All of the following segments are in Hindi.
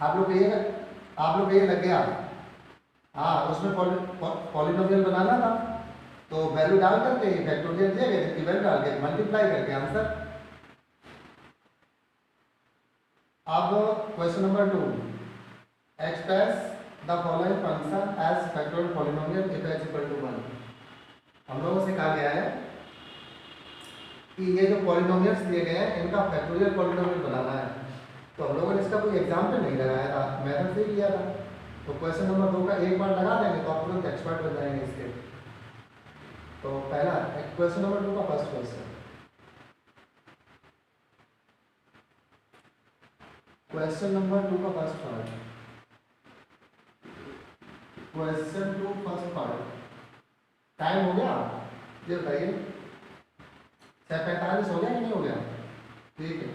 आप लोग ये लग गया। हाँ, उसमें पॉलिनोमियल बनाना था, तो वैल्यू डाल करके फैक्टोरियल दिया गया, इसकी वैल्यू डाल के मल्टीप्लाई करके आंसर। अब question number 2, express the following function as factorial polynomial if h equal to 1। हम लोगों से कहा गया है कि ये जो पॉलिनोमियल्स दिए गए हैं इनका फैक्टोरियल पॉलिनोमियल बनाना है। तो हम लोगों ने इसका कोई एग्जाम्पल नहीं लगाया था, मैथड से ही किया था। तो क्वेश्चन नंबर 2 का एक बार लगा देंगे तो आप तुरंत एक्सपर्ट बन जाएंगे इसके। तो पहला क्वेश्चन नंबर 2 का फर्स्ट क्वेश्चन, क्वेश्चन नंबर 2 का first part, question 2 first part. Time हो गया ये बताइए, 45 हो गया कि नहीं हो गया? ठीक है,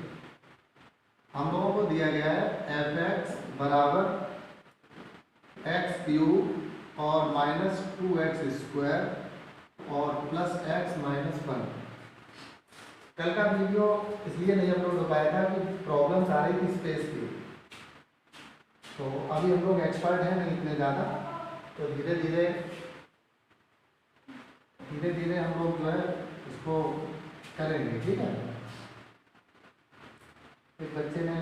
हम लोगों को दिया गया है f(x) बराबर एक्स क्यूब और माइनस 2x² और प्लस x माइनस 1। कल का वीडियो इसलिए नहीं अपलोड हो पाया था कि प्रॉब्लम्स आ रही थी स्पेस की। तो अभी हम लोग एक्सपर्ट हैं नहीं इतने ज़्यादा, तो धीरे धीरे हम लोग जो है इसको करेंगे। ठीक है, एक बच्चे ने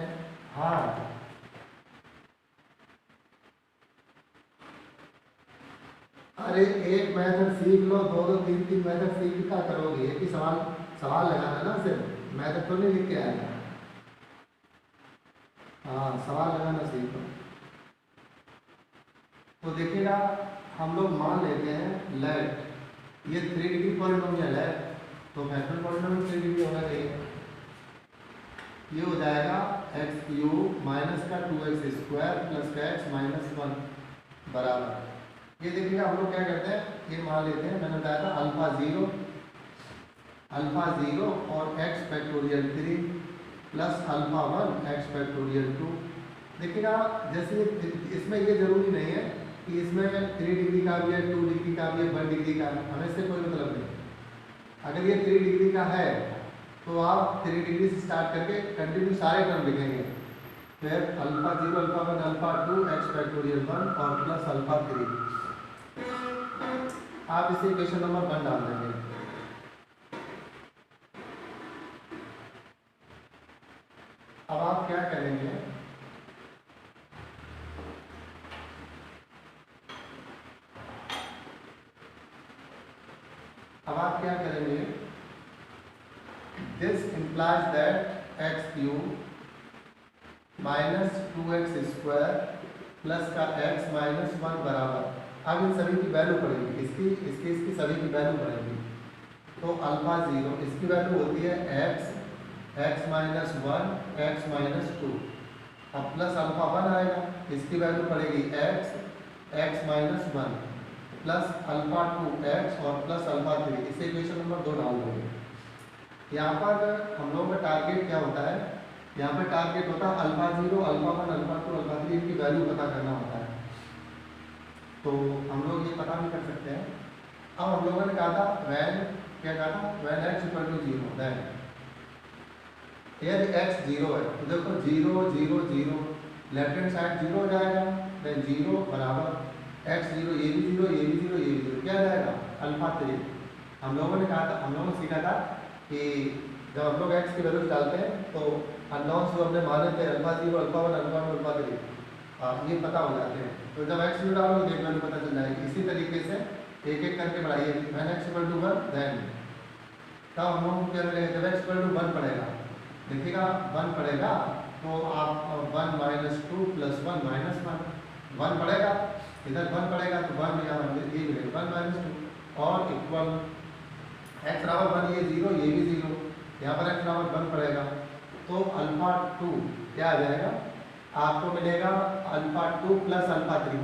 हाँ अरे एक मेथड सीख लो, दो तीन मेथड सीख क्या करोगे? एक ही सवाल लगाना ना, सिर्फ मेथड तो नहीं लिख के आएगा। हाँ, सवाल लगाना सीख लो। तो देखिएगा, हम लोग मान लेते हैं लेट ये 3 डिग्री पॉलिनोमियल है, तो फैक्टोरियल पॉलिनोमियल 3 डिग्री होना चाहिए। ये हो जाएगा एक्स क्यूब माइनस का 2x² प्लस का x माइनस 1 बराबर। ये देखिएगा हम लोग क्या करते हैं, ये मान लेते हैं, मैंने बताया था अल्फा ज़ीरो और x factorial 3 plus alpha 1 x factorial 2। देखिएगा, जैसे इसमें ये जरूरी नहीं है कि इसमें 3 डिग्री का भी है, 2 डिग्री का भी है, 1 डिग्री का है, हमें इससे कोई मतलब नहीं। अगर ये 3 डिग्री का है तो आप 3 डिग्री से स्टार्ट करके कंटिन्यू सारे टर्म लिखेंगे। फिर alpha 0, alpha 1, alpha 2 x factorial 1 और प्लस अल्फा 3। आप इसे इक्वेशन नंबर 1 डाल देंगे। अब आप क्या करेंगे, this implies that x cube minus 2x² plus का x माइनस 1 बराबर। अब इन सभी की वैल्यू पड़ेगी, इसकी सभी की वैल्यू पड़ेगी। तो अल्फा 0 इसकी वैल्यू होती है x माइनस 1 x माइनस 2। अब प्लस अल्फा 1 आएगा, इसकी वैल्यू पड़ेगी x minus 1 plus alpha 2x और प्लस अल्फा 3। इसे इक्वेशन नंबर 2 डाल देंगे। यहाँ पर हम लोगों का टारगेट क्या होता है, यहाँ पर टारगेट होता है अल्फा 0, अल्फा 1, अल्फा 2, अल्फा 3 की वैल्यू पता करना होता है। तो हम लोग ये पता भी कर सकते हैं। अब हम लोगों ने कहा था when x equal to 0, then यदि x 0 है तो देखो 0 0 0 लेफ्ट हैंड साइड 0 हो जाएगा, देन 0 बराबर x 0, ये भी 0, ये भी 0, ये भी 0, क्या जाएगा अल्फा 3। हम लोगों ने सीखा था कि जब हम लोग x की वैल्यू डालते हैं तो अननोन्स जो हमने माने थे अल्फा 0, अल्फा 1, अल्फा 2, अल्फा 3 ये पता हो जाते हैं। तो जब x वैल्यू डालोगे तो वैल्यू पता चल जाएगी। इसी तरीके से एक एक करके बढ़ाइए। When x equal to 1, then तब हम लोग क्या मिलेगा, जब x इक्वल टू 1 पड़ेगा, देखिएगा 1 पड़ेगा तो आप 1 माइनस 2 प्लस 1 माइनस 1 पड़ेगा, इधर 1 पड़ेगा तो 1 यहाँ ये मिलेगा 1 माइनस 2 और इक्वल x बराबर 1, ये 0, ये भी 0, यहाँ पर x बराबर 1 पड़ेगा तो अल्फा 2 क्या आ जाएगा, आपको मिलेगा अल्फा 2 प्लस अल्फा 3।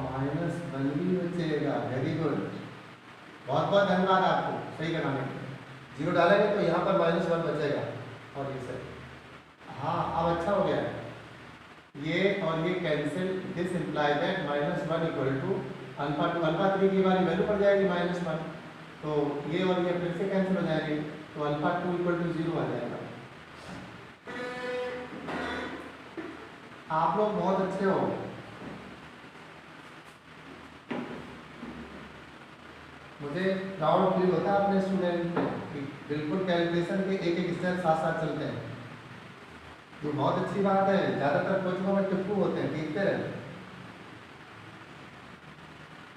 माइनस 1 भी बचेगा। वेरी गुड, बहुत बहुत धन्यवाद आपको सही कराने के लिए। 0 डालेंगे तो यहाँ पर माइनस 1 बचेगा और ये सही। हाँ, अब अच्छा हो गया ये और ये cancel. This imply that minus 1 equal to alpha 2, alpha 3 की वाली वैल्यू पड़ जाएगी माइनस 1। तो ये और ये फिर से कैंसिल हो जाएंगे, तो अल्फा 2 इक्वल टू 0 आ जाएगा। आप लोग बहुत अच्छे हो। मुझे प्राउड फील होता है अपने स्टूडेंट पे कि बिल्कुल कैलकुलेशन के एक एक स्टेप साथ साथ चलते हैं। ये बहुत अच्छी बात है। ज़्यादातर कोचिंगों में टिप्पू होते हैं, टीकते रहते।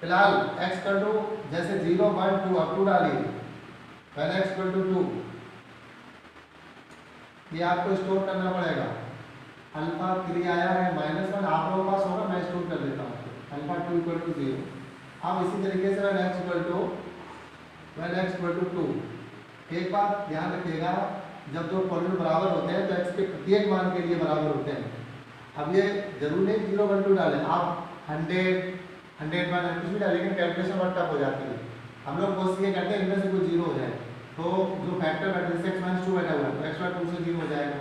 फिलहाल x कर दो, जैसे 0 1 2 अप टू डालिए, पहले x इक्वल टू 2, ये आपको स्टोर करना पड़ेगा। अल्फा 3 आया है -1, आप लोगों के पास होगा, मैं स्टोर कर देता हूँ। Alpha 2 equal to 0। अब इसी तरीके से when x इक्वल टू 2, एक बात ध्यान रखिएगा, जब दो पॉलिनोमियल बराबर होते हैं तो x के प्रत्येक मान के लिए बराबर होते हैं। अब ये जरूर नहीं 0 1 2 डालें, आप 100 101 कुछ भी डालेंगे, कैलकुलेशन बहुत टफ हो जाती है। हम लोग कोशिश ये करते हैं इनमें से कोई 0 हो जाए, तो जो फैक्टर बैठा है x - 2 बैठा हुआ है, तो x 2 से 0 हो जाएगा।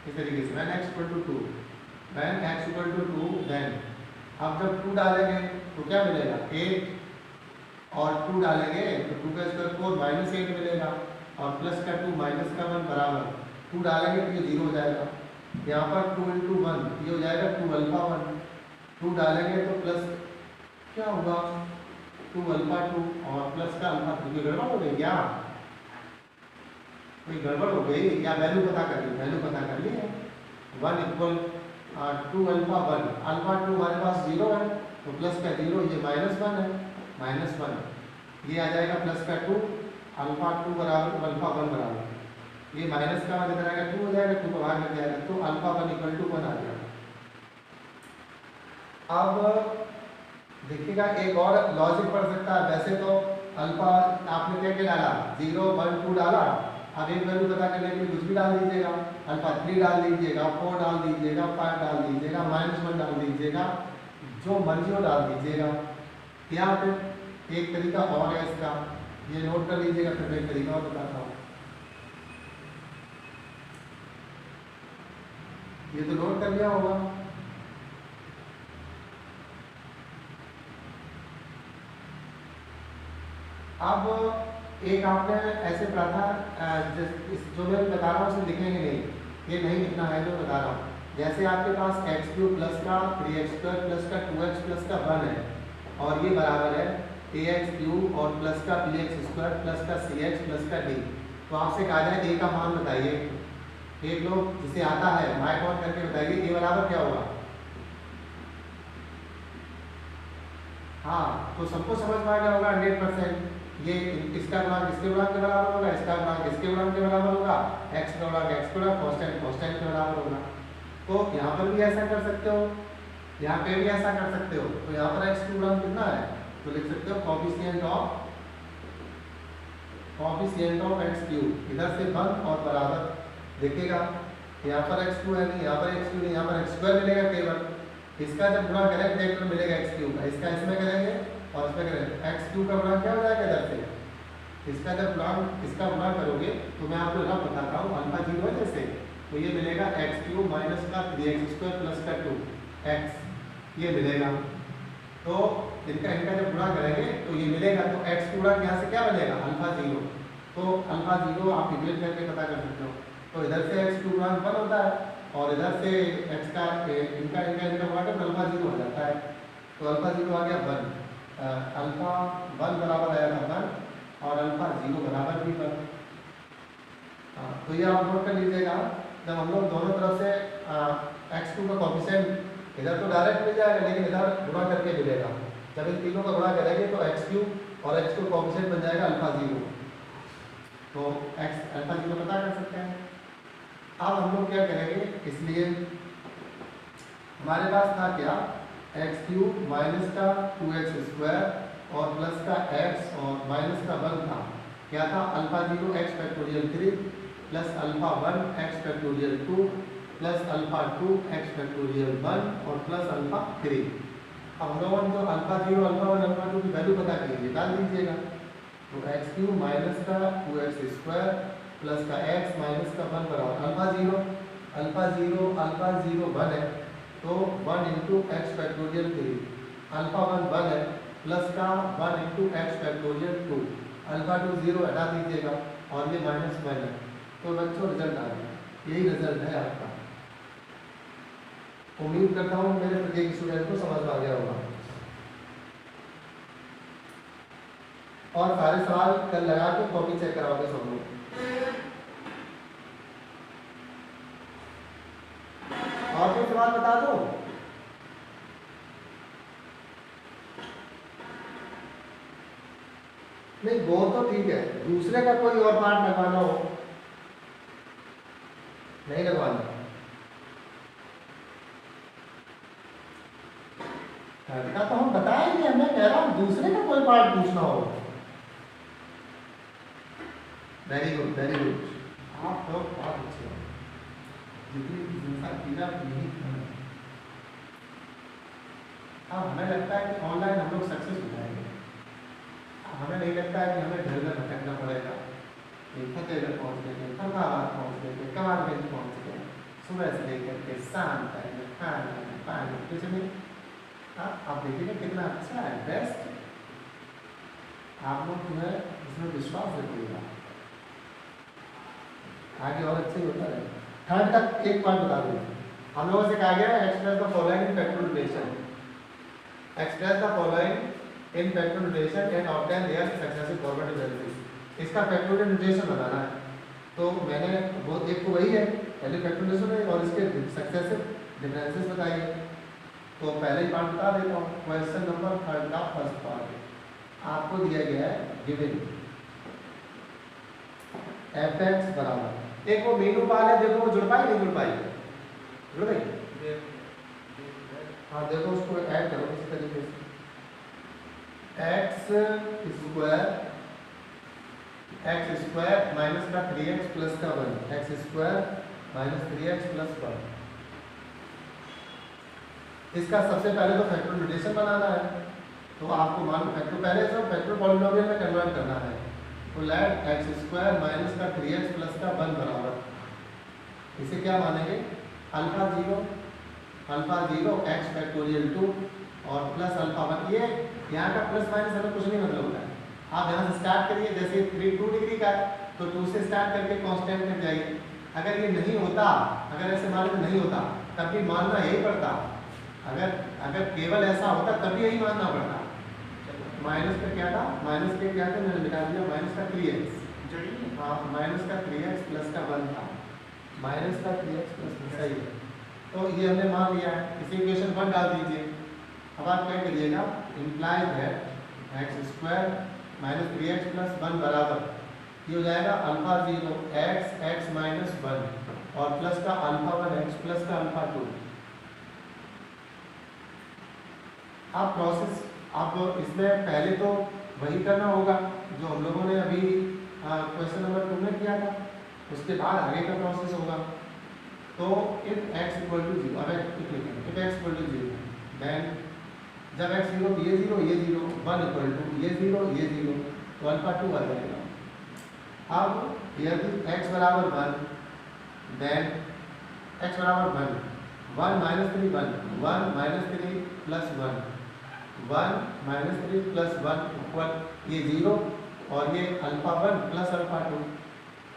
इस तरीके से when x equal to 2, when x equal to 2, then अब जब 2 डालेंगे तो क्या मिलेगा, 8 और 2 डालेंगे तो 2 का स्क्वायर 4 -8 मिलेगा, और प्लस का 2 माइनस का 1 बराबर 2 डालेंगे तो ये 0 हो जाएगा। यहाँ पर 2 × 1 ये हो जाएगा 2 अल्फा 1, 2 डालेंगे तो प्लस क्या होगा 2 अल्फा 2 और प्लस का अल्फा 3। गड़बड़ हो गई क्या, कोई गड़बड़ हो गई या वैल्यू पता कर ली, वैल्यू पता कर ली है। 1 इक्वल 2 अल्फा 1, अल्फा 2 हमारे पास 0 है तो प्लस का 0, ये -1 है, -1 ये आ जाएगा, प्लस का 2 अल्फा 2 बराबर अल्फा 1 बराबर, ये माइनस का मान इधर आएगा 2 हो जाएगा, 2 को बाहर लग जाएगा, तो अल्फा 1 इक्वल टू 1 आ गया। अब देखिएगा एक और लॉजिक पढ़ सकता है। वैसे तो अल्फा आपने क्या क्या डाला, 0 1 2 डाला, अब एक वैल्यू पता करने के लिए कुछ भी डाल दीजिएगा, अल्फा 3 डाल दीजिएगा, 4 डाल दीजिएगा, 5 डाल दीजिएगा, -1 डाल दीजिएगा, जो मर्जी हो डाल दीजिएगा। या फिर एक तरीका और है इसका, ये नोट कर लीजिएगा, फिर मैं एक तरीका और बताता हूँ। ये तो नोट कर लिया होगा। अब एक आपने ऐसे पढ़ा था, जो मैं बता रहा हूँ उसे लिखेंगे नहीं, ये नहीं लिखना है जो बता रहा हूँ। जैसे आपके पास x³ प्लस का 3x² प्लस का 2x प्लस का 1 है, और ये बराबर है ax³ और प्लस का bx² प्लस का cx प्लस का d। तो आपसे कहा जाए a का मान बताइए, एक लोग जिसे आता है माइक ऑन करके बताइए a बराबर क्या होगा। हाँ, तो सबको समझ में आ गया होगा 100%। ये इसका गुणांक इसके गुणांक के बराबर होगा, इसका गुणांक इसके गुणांक के बराबर होगा, x का गुणांक x का गुणांक, कांस्टेंट के बराबर होगा। तो यहाँ पर भी ऐसा कर सकते हो, यहाँ पे भी ऐसा कर सकते हो। तो यहाँ पर x का गुणांक कितना है, तो लिख सकते हो कोएफिशिएंट ऑफ x³, इधर से 1 और बराबर। देखिएगा यहाँ पर x2 है नहीं, यहाँ पर x2 नहीं, यहाँ पर x² मिलेगा केवल। इसका जब गुणा करेंगे तो मिलेगा x³ का, इसका इसमें करेंगे और इसमें करेंगे, x³ का गुणा क्या हो जाएगा इधर से। इसका जब गुणांक इसका गुणा करोगे तो मैं आपको रफ बताता हूँ, अल्फा 0 है जैसे, तो ये मिलेगा x³ माइनस का 3x² प्लस का 2x, ये मिलेगा। तो इनका जब गुणा करेंगे तो ये मिलेगा, तो x गुणा यहाँ से क्या मिलेगा अल्फा 0। तो अल्फा 0 आप डिवाइड करके पता कर सकते हो। तो इधर से x² गुणांक 1 होता है और इधर से x का इनका गुणा कर अल्फा 0 हो जाता है। तो अल्फा 0 आ गया 1, अल्फा 1 बराबर आया था 1 और अल्फा 0 बराबर भी 1। तो ये आप नोट कर लीजिएगा, जब हम लोग दोनों तरफ से x2 का कोएफिशिएंट इधर तो डायरेक्ट मिल जाएगा, लेकिन इधर गुणा करके मिलेगा। जब इन तीनों का गुणा करेंगे तो x³ और x2 कोएफिशिएंट बन जाएगा अल्फा 0। तो अल्फा 0 पता कर सकते हैं। अब हम लोग क्या करेंगे, इसलिए हमारे पास था क्या, x³ माइनस का 2x² और प्लस का x और माइनस का 1 था। क्या था, alpha 0 x factorial 3 plus alpha 1 x factorial 2 plus alpha 2 x factorial 1 और प्लस अल्फा 3। अब हम लोगों ने जो अल्फा 0 अल्फा 1 अल्फा 2 की वैल्यू पता करेंगे, डाल दीजिएगा। तो x³ माइनस का 2x² प्लस का x माइनस का 1 बराबर अल्फा 0 1 है, तो 1 इंटू एक्स फैक्टोरियल 3, अल्फा 1 1 है, प्लस का 1 into x factorial 2, alpha two 0 हटा दीजिएगा और ये माइनस वन है। तो बच्चों रिजल्ट आ गया, यही रिजल्ट है आपका। उम्मीद करता हूँ मेरे प्रत्येक स्टूडेंट को समझ आ गया होगा। और सारे सवाल कल लगा के कॉपी चेक कराओगे सब लोग। और कोई सवाल बता दो। नहीं वो तो ठीक है, दूसरे का कोई और पार्ट लगवाना हो, नहीं लगवाना। तो हम बताएंगे, मैं कह रहा हूं दूसरे का कोई पार्ट पूछना हो। वेरी गुड वेरी गुड, आप लोग बहुत अच्छे हो। जितनी हिंसा की ना यही करना। अब हमें लगता है कि ऑनलाइन हम लोग सक्सेस हो जाएंगे, हमें नहीं लगता है कि हमें घर घर भटकना पड़ेगा। फतेहगढ़ पहुँच गए, फरमाबाद पहुँच गए, कमालगंज पहुँच गए, सुबह से लेकर के शाम तक खाना पानी कुछ नहीं। आप देखिएगा कितना अच्छा है, बेस्ट। आप लोग जो है इसमें विश्वास रखिएगा, आगे और अच्छे होता है। थर्ड तक एक पॉइंट बता दूँ, हम लोगों से कहा गया है express the following in factorial notation, express the following in factorial notation and obtain their successive forward differences. इसका फैक्टोरियल नोटेशन बनाना है, तो मैंने वो एक तो वही है, पहले फैक्टोरियल नोटेशन है और इसके सक्सेसिव डिफरेंसेस बताइए। तो पहले ही पार्ट बता देता हूँ। क्वेश्चन नंबर थर्ड का फर्स्ट पार्ट आपको दिया गया है, गिवन fx बराबर, एक वो मीनू पाल है, देखो वो जुड़ पाई नहीं जुड़ पाई, जुड़ गई। हाँ देखो उसको ऐड करो इस तरीके से, एक्स स्क्वायर माइनस का 3x प्लस का 1, x square minus 3x plus 1। इसका सबसे पहले तो फैक्टोरियल नोटेशन बनाना है, तो आपको मालूम फैक्टर पहले से फैक्टर पॉलिनोमियल में कन्वर्ट करना है। तो लेट एक्स स्क्वायर माइनस का 3x प्लस का 1 बराबर, इसे क्या मानेंगे अल्फा 0 एक्स फैक्टोरियल 2 और प्लस अल्फा 1। ये यहाँ का प्लस माइनस हमें कुछ नहीं मतलब होता है। आप यहाँ से स्टार्ट करिए, जैसे 2 डिग्री का तो 2 से स्टार्ट करके कांस्टेंट में जाइए। अगर ये नहीं होता, अगर ऐसे मान लो नहीं होता तब भी मानना यही पड़ता। अगर केवल ऐसा होता तब भी यही मानना पड़ता। माइनस का क्या था, माइनस के क्या था, मैंने निकाल दिया माइनस का 3x, हाँ माइनस का 3x प्लस का 1 था, माइनस का 3x प्लस सही है। तो ये हमने मान लिया है, इसी इक्वेशन 1 डाल दीजिए। अब आप क्या करिएगा, implies that x square minus 3x plus 1 बराबर ये हो जाएगा अल्फा 0 x माइनस 1 और प्लस का अल्फा 1 x प्लस का अल्फा 2। आप प्रोसेस आप इसमें पहले तो वही करना होगा जो हम लोगों ने अभी क्वेश्चन नंबर 2 में किया था, उसके बाद आगे का प्रोसेस होगा। तो इफ x इक्वल टू 0, अब if x equal to 0 then जब x 0 ये 0 ये 0 1 इक्वल टू ये 0 ये 0 तो अल्फा 2 आ जाएगा। अब यदि x बराबर 1 देन x बराबर 1 minus 3 1 minus 3 plus 1 minus 3 plus 1 equal ये 0 और ये अल्फा 1 प्लस अल्फा 2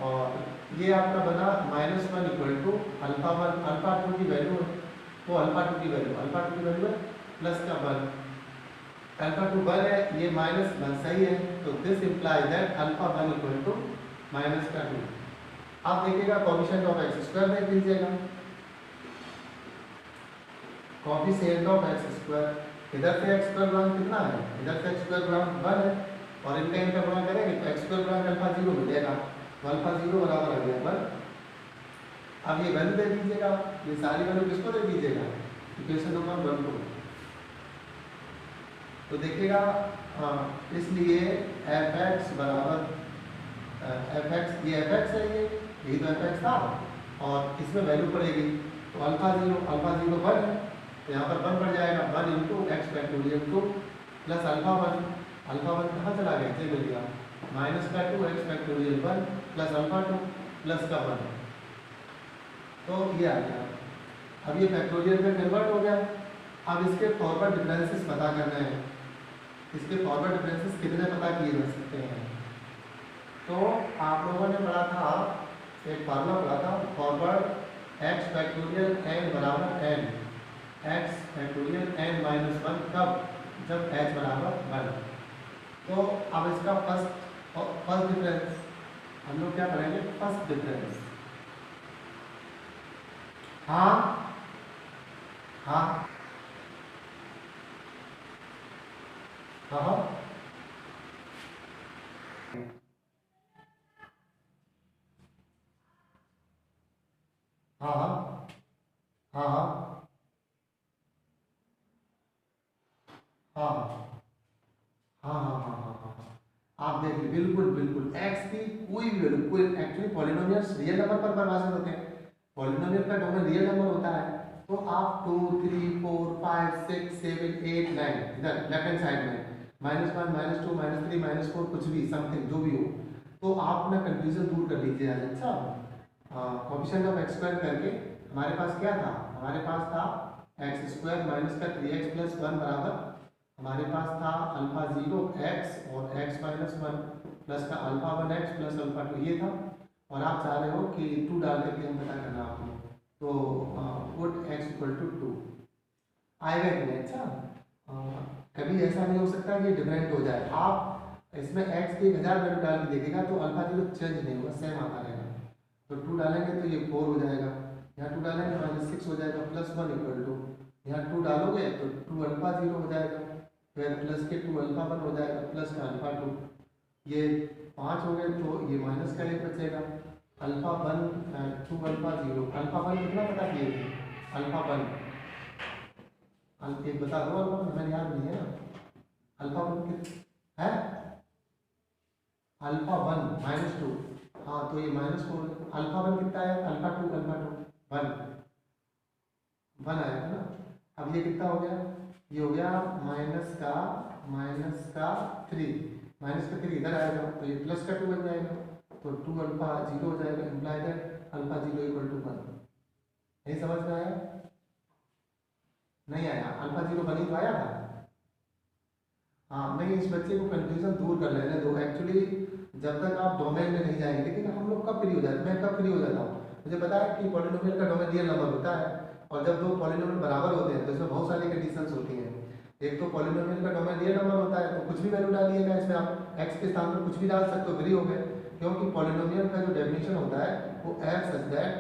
और ये आपका बना minus 1 equal to alpha 1 alpha 2 की वैल्यू है, वो अल्फा 2 की वैल्यू है प्लस का 1, अल्फा 2 1 है, ये माइनस 1 सही है। तो this implies that alpha 1 equal to minus का 2। आप देखिएगा कोएफिशिएंट ऑफ एक्स स्क्वायर देख लीजिएगा, कोएफिशिएंट ऑफ एक्स स्क्वायर, इधर से एक्स स्क्वायर गुणा कितना है, इधर से एक्स स्क्वायर गुणा 1 है और इनका इनका गुणा करेंगे तो एक्स स्क्वायर गुणा अल्फा 0 मिलेगा, तो अल्फा 0 बराबर आ गया 1। अब ये वैल्यू दे दीजिएगा, ये सारी वैल्यू किसको दे दीजिएगा, इक्वेशन नंबर 1 को। तो देखिएगा इसलिए fx बराबर fx, ये fx है, ये यही तो fx था और इसमें वैल्यू पड़ेगी तो अल्फा 0 1 है तो यहाँ पर 1 बढ़ जाएगा, 1 into x factorial 2 plus alpha 1 कहाँ चला गया, ये मिल गया माइनस का 2 x factorial 1 plus alpha 2 plus का 1, तो ये आ गया। अब ये फैक्टोरियल में कन्वर्ट हो गया। अब इसके फॉरवर्ड डिफरेंसेस पता करने हैं, इसके फॉरवर्ड डिफरेंसेस कितने पता किए जा सकते हैं, तो आप लोगों ने पढ़ा था, एक फार्मूला पढ़ा था, फॉरवर्ड एक्स फैक्टोरियल एन बराबर एन, x factorial n minus one, कब? जब एच बराबर वन। तो अब इसका फर्स्ट डिफरेंस हम लोग क्या करेंगे? First difference. हाँ हाँ हाँ हाँ हाँ हाँ हाँ हाँ हाँ हाँ हाँ हाँ हाँ हाँ। आप देख लीजिए, बिल्कुल बिल्कुल एक्स की कोई भी वैल्यू, कोई एक्चुअली पॉलिनोमियल्स रियल नंबर पर परिभाषित होते हैं, पॉलिनोमियल का डोमेन रियल नंबर होता है। तो आप 2 3 4 5 6 7 8 9 इधर लेफ्ट हैंड साइड में -1 -2 -3 -4 कुछ भी समथिंग जो भी हो, तो आप अपना कंफ्यूजन दूर कर लीजिए आज। अच्छा, कोएफिशिएंट ऑफ एक्स स्क्वायर करके हमारे पास क्या था? हमारे पास था एक्स स्क्वायर माइनस का 3x प्लस 1 बराबर, हमारे पास था अल्फा 0 x और x माइनस 1 प्लस का अल्फा 1 x प्लस अल्फा 2, ये था। और आप चाह रहे हो कि 2 डाल करके हम पता करना आपको, तो पुट x इक्वल टू 2 आएगा कि नहीं? अच्छा, कभी ऐसा नहीं हो सकता कि डिफरेंट हो जाए। आप इसमें x की 1000 वैल्यू डाल के देखिएगा तो अल्फा 0 चेंज नहीं होगा, सेम आता रहेगा। तो 2 डालेंगे तो ये 4 हो जाएगा, यहाँ 2 डालेंगे -6 हो जाएगा, प्लस 1 इक्वल टू, यहाँ 2 डालोगे तो 2 अल्फा 0 हो जाएगा, फिर प्लस के 2 अल्फा 1 हो जाएगा, प्लस का अल्फा 2, ये 5 हो गए तो ये माइनस का 1 बचेगा, अल्फा 1 2 अल्फा 0, अल्फा 1 कितना पता किए थे? अल्फा 1 एक बता दो, अल्फा 1 हमें याद नहीं है ना, अल्फा 1 कितना है? अल्फा 1 -2, हाँ तो ये -4, अल्फा 1 कितना है? अल्फा 2 1 1 आया था ना। अब ये कितना हो गया? ये हो गया माइनस का 3, माइनस का 3 इधर आएगा तो ये प्लस का 2 बन जाएगा, तो 2 अल्फा 0 हो जाएगा, imply that alpha 0 equal to 1। नहीं समझ में आया? नहीं आया? अल्फा 0 बनी तो आया था। हाँ, नहीं, इस बच्चे को कंफ्यूजन दूर कर लेने दो। एक्चुअली जब तक आप डोमेन में नहीं जाएंगे, लेकिन हम लोग कब फ्री हो जाते हैं? मैं कब फ्री हो जाता हूँ? मुझे पता है कि पॉलिनोमियल का डोमेन रियल नंबर होता है, और जब दो पॉलिनोमियल बराबर होते हैं तो इसमें बहुत सारी कंडीशंस होती हैं। एक तो पॉलिनोमियल का डोमेन रियल नंबर होता है तो कुछ भी वैल्यू डालिएगा, इसमें आप एक्स के स्थान पर कुछ भी डाल सकते हो, फ्री हो गए। क्योंकि पॉलिनोमियल का जो डेफिनेशन होता है वो F such that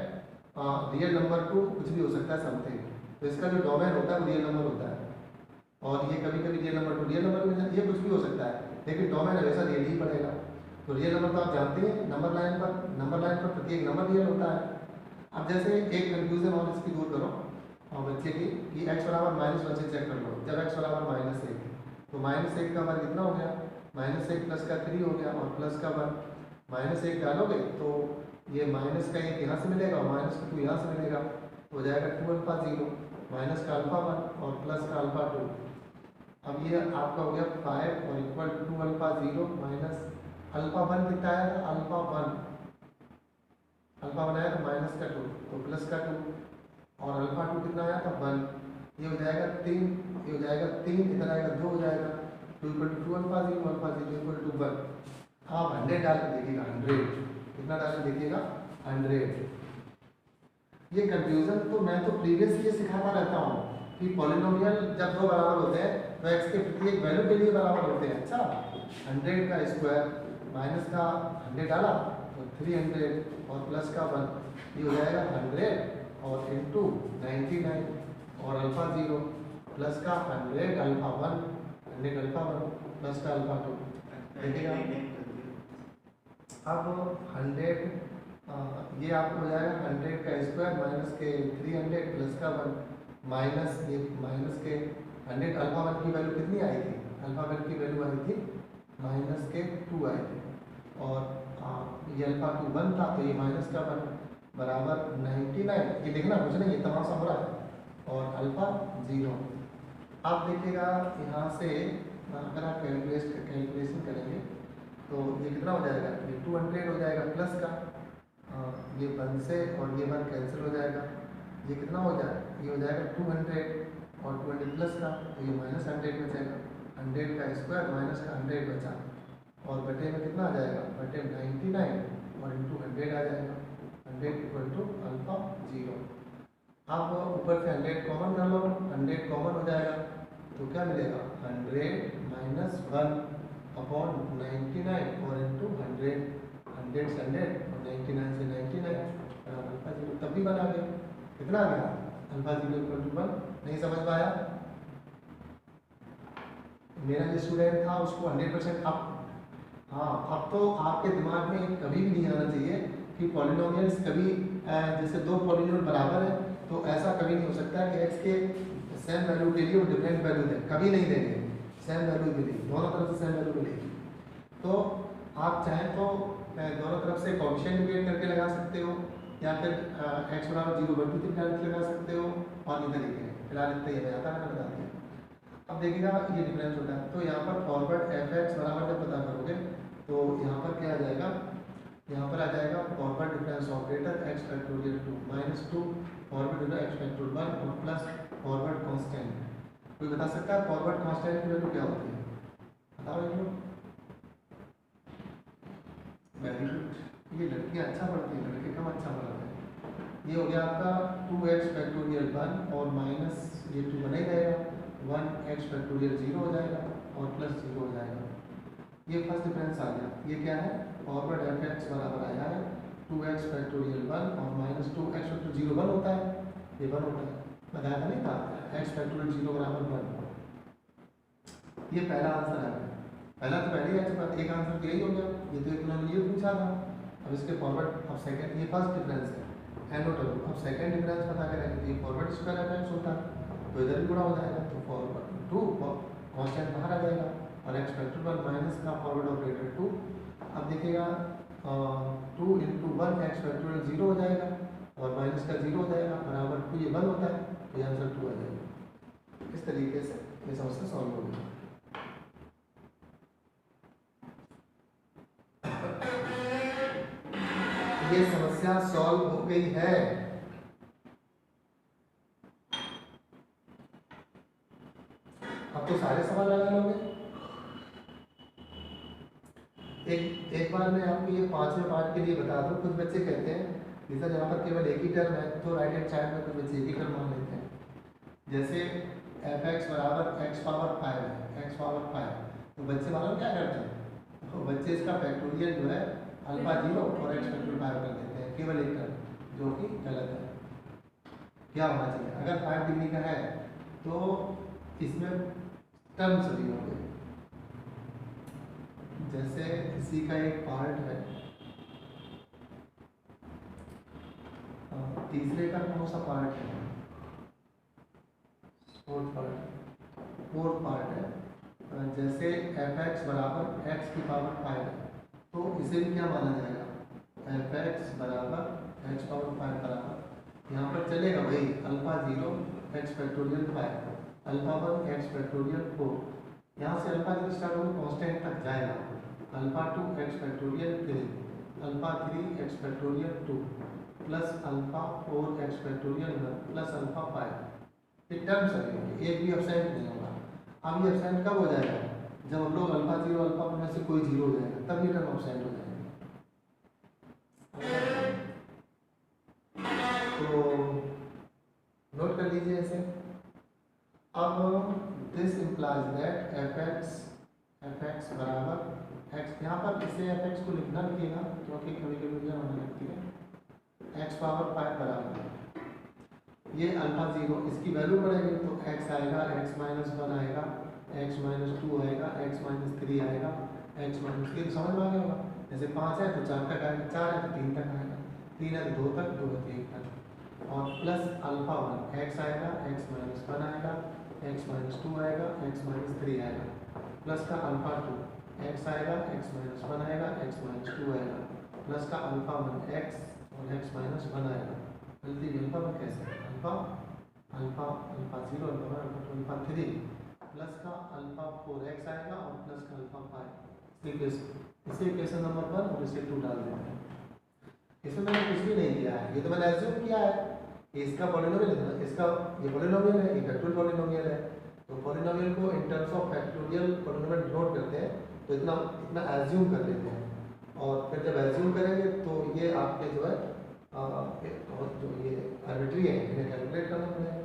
real number two कुछ भी हो सकता है समथिंग, तो इसका जो डोमेन होता है वो रियल नंबर होता है। और ये कभी कभी real number two real number में ये कुछ भी हो सकता है, लेकिन डोमेन हमेशा रियल ही पड़ेगा। तो रियल नंबर तो आप जानते हैं, नंबर लाइन पर प्रत्येक नंबर रियल होता है। अब जैसे एक कंफ्यूजन और इसकी दूर करो और बच्चे की, कि x बराबर -1 से चेक कर लो। जब x बराबर -1 तो -1 का वर्ग कितना हो गया? -1 प्लस का 3 हो गया, और प्लस का वर्ग -1 डालोगे तो ये माइनस का 1 यहाँ से मिलेगा और माइनस का 2 यहाँ से मिलेगा, तो हो जाएगा 2 अल्फा 0 माइनस का अल्फा 1 और प्लस का अल्फा 2। अब ये आपका हो गया 5 और equal to 2 alpha 0 minus alpha 1 कितना आया था? अल्फा 1 आया तो माइनस का 2 तो प्लस का 2, और अल्फा 2 कितना आया था? 1। ये हो जाएगा 3, ये हो जाएगा 3, इधर आएगा 2 हो जाएगा, 2 equal to 2 alpha 0 equal to 1। आप 100 डाल के देखिएगा, 100 कितना डाल के देखिएगा? 100। ये कंफ्यूजन तो मैं तो प्रीवियसली सिखाता रहता हूँ कि पॉलिनोमियल जब दो बराबर होते हैं तो एक्स के प्रत्येक वैल्यू के लिए बराबर होते हैं। अच्छा, 100 का स्क्वायर माइनस का 100 डाला तो 300 और प्लस का 1, ये हो जाएगा 100 और इंटू 99 और अल्फा 0 प्लस का 100 अल्फा 1 100 अल्फा 1 प्लस का अल्फा 2। देखिएगा अब 100 ये आपको हो जाएगा 100 का स्क्वायर माइनस के 300 प्लस का 1 माइनस ये माइनस के 100 अल्फा 1 की वैल्यू कितनी आई थी? अल्फा 1 की वैल्यू आई थी माइनस के 2 आई थी, और ये अल्फा 2 1 था तो ये माइनस का 1 बराबर 99। ये देखना कुछ नहीं, ये तमाशा हो रहा है, और अल्फा 0। आप देखिएगा यहाँ से अगर आप कैलकुलेशन करेंगे तो ये कितना हो जाएगा? ये 200 हो जाएगा प्लस का, ये 1 से और ये 1 कैंसिल हो जाएगा, ये कितना हो जाएगा? ये हो जाएगा 200 और 200 प्लस का, तो ये -100 बचेगा, 100 का स्क्वायर माइनस का 100 बचा, और और बटे में कितना आ जाएगा, बटे में 99 और इंटू 100 आ जाएगा, 100 इक्वल टू अल्फा 0। आप ऊपर से 100 कॉमन कर लो, 100 कॉमन हो जाएगा तो क्या मिलेगा, 100 माइनस 1 अपॉन 99 और इंटू 100, 100 से 100 और 99 से 99 और अल्फा 0 तब भी बना गया। कितना आ गया, अल्फा 0 इक्वल टू 1। नहीं समझ पाया? मेरा जो स्टूडेंट था उसको 100% अब, हाँ अब तो आपके दिमाग में कभी भी नहीं आना चाहिए कि पॉलिनोमियल्स कभी जैसे दो पॉलिनोमियल बराबर है तो ऐसा कभी नहीं हो सकता कि x के सेम वैल्यू के लिए वो डिफरेंट वैल्यू दें, कभी नहीं देंगे, सेम वैल्यू मिलेगी, दोनों तरफ से सेम वैल्यू मिलेगी। तो आप चाहें तो दोनों तरफ से कोएफिशिएंट डिवाइड करके लगा सकते हो या फिर x बराबर 0/2 डायरेक्ट लगा सकते हो और ये तरीके हैं। फिलहाल इतना ही आता है, मैंने बता दिया। अब देखिएगा ये डिफरेंस होता है तो यहाँ पर फॉरवर्ड fx बराबर जब पता करोगे तो यहाँ पर क्या आ जाएगा, यहाँ पर आ जाएगा forward difference operator x factorial 2 minus 2 forward x factorial 1 और प्लस फॉरवर्ड कांस्टेंट। कोई बता सकता है फॉरवर्ड कांस्टेंट की वैल्यू क्या होती है, बताओ एक लोग। वेरी गुड, ये लड़कियाँ अच्छा पढ़ती हैं, लड़के कम अच्छा पढ़ते हैं। ये हो गया आपका 2x फैक्टोरियल 1 और माइनस ये 2 बना ही रहेगा, 1x फैक्टोरियल 0 हो जाएगा और प्लस 0 हो जाएगा। ये फर्स्ट डिफरेंस आ गया। ये क्या है, फॉरवर्ड fx बराबर आया है 2x फैक्टोरियल 1 और माइनस 2x फैक्टोरियल 0 1 होता है, ये 1 होता है, बताया था नहीं था, x फैक्टोरियल 0 बराबर 1। ये पहला आंसर है, पहला तो पहले ही एक आंसर यही हो गया, ये तो इन्होंने ये पूछा था। अब इसके फॉरवर्ड, अब सेकंड, ये फर्स्ट डिफरेंस है एनोटल। अब सेकंड डिफरेंस पता करेंगे, ये फॉरवर्ड स्क्वायर डिफरेंस होता है तो इधर भी गुणा हो जाएगा तो फॉरवर्ड 2 कांस्टेंट बाहर आ जाएगा और x फैक्टोरियल 1 माइनस का फॉरवर्ड ऑपरेटर 2। अब देखिएगा 2 इंटू 1 x फैक्टोरियल 0 हो जाएगा और माइनस का 0 हो जाएगा बराबर 2, ये 1 होता है तो ये आंसर 2 आ जाएगा। इस तरीके से ये समस्या सॉल्व हो गई। ये समस्या सॉल्व हो गई है। अब तो सारे सवाल लगा लोगे। एक बार मैं आपको ये 5वें पार्ट के लिए बता दूं। कुछ बच्चे कहते हैं कि सर यहाँ पर केवल एक ही टर्म है तो राइट हैंड साइड में कुछ बच्चे एक ही टर्म मान लेते हैं। जैसे fx बराबर x पावर 5 है, x पावर 5 तो बच्चे मालूम क्या करते हैं, तो बच्चे इसका फैक्टोरियल जो है अल्फा 0 और x फैक्टोरियल 5 कर देते हैं, केवल एक टर्म, जो कि गलत है। क्या होना चाहिए, अगर 5 डिग्री का है तो इसमें टर्म सभी होंगे। जैसे इसी का एक पार्ट है, तीसरे का कौन सा पार्ट है, फोर्थ पार्ट है। जैसे fx बराबर x की पावर 5 है तो इसे भी क्या माना जाएगा, fx बराबर x पावर 5 बराबर, यहाँ पर चलेगा भाई alpha 0 x factorial 5, alpha 1 x factorial 4, यहाँ से अल्फा 0 स्टार्ट होकर कांस्टेंट तक जाएगा, alpha 2 x factorial 3, alpha 3 x factorial 2 plus alpha 4 x factorial 1 plus alpha 5। ये टर्म सभी होंगे, एक भी एब्सेंट नहीं होगा। अब ये एब्सेंट कब हो जाएगा, जब हम लोग अल्फा 0 अल्फा में से कोई 0 हो जाएगा तब ये टर्म एब्सेंट हो जाएगा। तो नोट कर लीजिए ऐसे। अब दिस इम्प्लाइज दैट fx बराबर x, यहाँ पर इसे fx को लिखना लिखिएगा क्योंकि कभी कभी मुझे होने लगती है, x पावर 5 बराबर ये अल्फा 0, इसकी वैल्यू बढ़ेगी तो x आएगा, x माइनस 1 आएगा, x माइनस 2 आएगा, x माइनस 3 आएगा, x माइनस 3 समझ में आ गया होगा। जैसे 5 है तो 4 तक आएगा, 4 है तो 3 तक आएगा, 3 है तो 2 तक, 2 है तो 1 तक और प्लस अल्फा 1 x आएगा, x माइनस 1 आएगा, x माइनस 2 आएगा, x माइनस 3 आएगा प्लस का अल्फा 2 x आएगा, x माइनस 1 आएगा, x माइनस 2 आएगा प्लस का अल्फा 1 x और x माइनस 1 आएगा। जल्दी अल्फा में कैसे, अल्फा 0 अल्फा 3 प्लस का अल्फा 4x आएगा और प्लस का अल्फा 5। इसे इक्वेशन नंबर 1 और इसे 2 डाल देते हैं। इसमें मैंने कुछ भी नहीं किया है, ये तो मैंने एज्यूम किया है कि इसका पॉलिनोमियल है, इसका ये पॉलिनोमियल है, ये फैक्टोरियल पॉलिनोमियल है। तो पॉलिनोमियल को in terms of factorial polynomial note करते हैं तो इतना इतना एज्यूम कर लेते हैं, और फिर जब एज्यूम करेंगे तो ये आपके जो है जो ये आर्बिट्री है इन्हें कैलकुलेट करना पड़ेगा।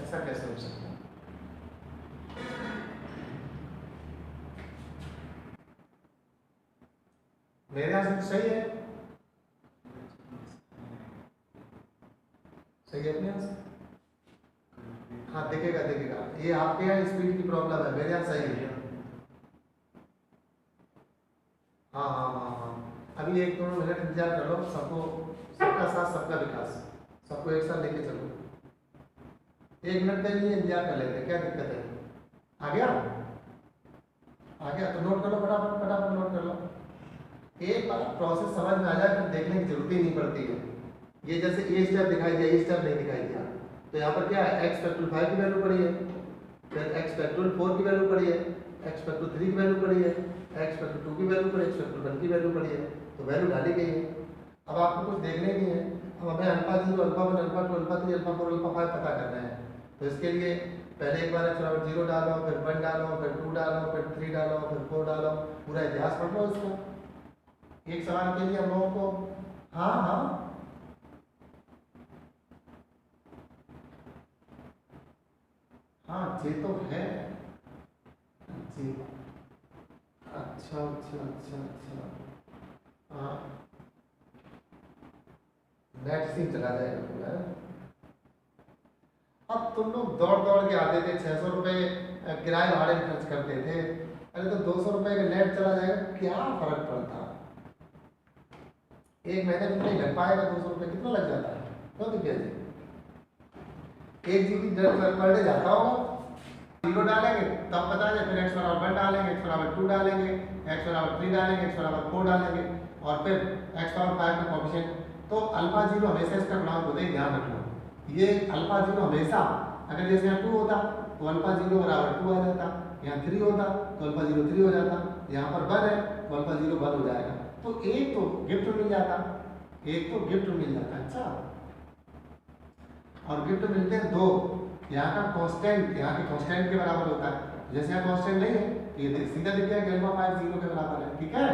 ऐसा कैसे हो सकता है? मेरे यहाँ से तो सही है, सही है अपने यहाँ से। हाँ दिखेगा दिखेगा, ये आपके यहाँ स्पीड की प्रॉब्लम है, मेरे यहाँ सही है। हाँ हाँ हाँ हाँ, अभी 1-2 मिनट इंतजार कर लो, सबको सबका साथ सबका विकास, सबको एक साथ लेके चलो। 1 मिनट के लिए इंतजार कर लेते हैं, क्या दिक्कत है? आ गया तो नोट कर लो, फटाफट फटाफट नोट कर लो। एक बार प्रोसेस समझ में आ जाए तो देखने की जरूरत ही नहीं पड़ती है। ये जैसे ये स्टेप दिखाई दिया, ये स्टेप नहीं दिखाई दिया, तो यहाँ पर क्या है, x फैक्टोरियल 5 की वैल्यू पड़ी है, फिर x फैक्टोरियल 4 की वैल्यू पड़ी है, x फैक्टोरियल 3 की वैल्यू पड़ी है, x फैक्टोरियल 2 की वैल्यू पड़ी है, x फैक्टोरियल 1 की वैल्यू पड़ी है, तो वैल्यू डाली गई है। अब आपको कुछ देखने नहीं है, अब हमें alpha 0, alpha 1, alpha 2, alpha 3, alpha 4, alpha 5 पता करना है। तो इसके लिए पहले एक बार x बराबर 0 डालो, फिर 1 डालो, फिर 2 डालो, फिर 3 डालो, फिर 4 डालो, पूरा इतिहास पढ़ लो इसका। एक सवाल के लिए हम लोगों को, हाँ हाँ हाँ ये तो है जी। अच्छा अच्छा अच्छा अच्छा, हाँ नेट सिम चला जाएगा पूरा। अब तुम लोग दौड़ दौड़ के आते थे, 600 रुपये किराए भाड़े में खर्च करते थे, अरे तो 200 रुपये का नेट चला जाएगा, क्या फर्क पड़ता? एक महीने में नहीं लग पाएगा, 200 रुपये कितना लग जाता है? क्यों दिखा जी 1 GB पर डे जाता होगा। 0 डालेंगे तब पता है, फिर x बराबर 1 डालेंगे, x बराबर 2 डालेंगे, x बराबर 3 डालेंगे, x बराबर 4 डालेंगे, और फिर x बराबर 5 का कोएफिशिएंट। तो अल्फा 0 हमेशा इसका गुणांक होता है, ध्यान रखना। ये अल्फा 0 हमेशा, अगर जैसे यहाँ 2 होता तो अल्फा 0 बराबर 2 आ जाता, यहाँ 3 होता तो अल्फा 0 3 हो जाता, यहाँ पर 1 है तो अल्फा 0 1 हो जाएगा। तो एक तो गिफ्ट मिल जाता, एक तो गिफ्ट मिल जाता। अच्छा, और गिफ्ट मिलते हैं 2, यहाँ का कांस्टेंट यहाँ के कांस्टेंट के बराबर होता है। जैसे यहाँ कांस्टेंट नहीं है तो ये सीधा दिख गया कि अल्फा 5 0 के बराबर है, ठीक है।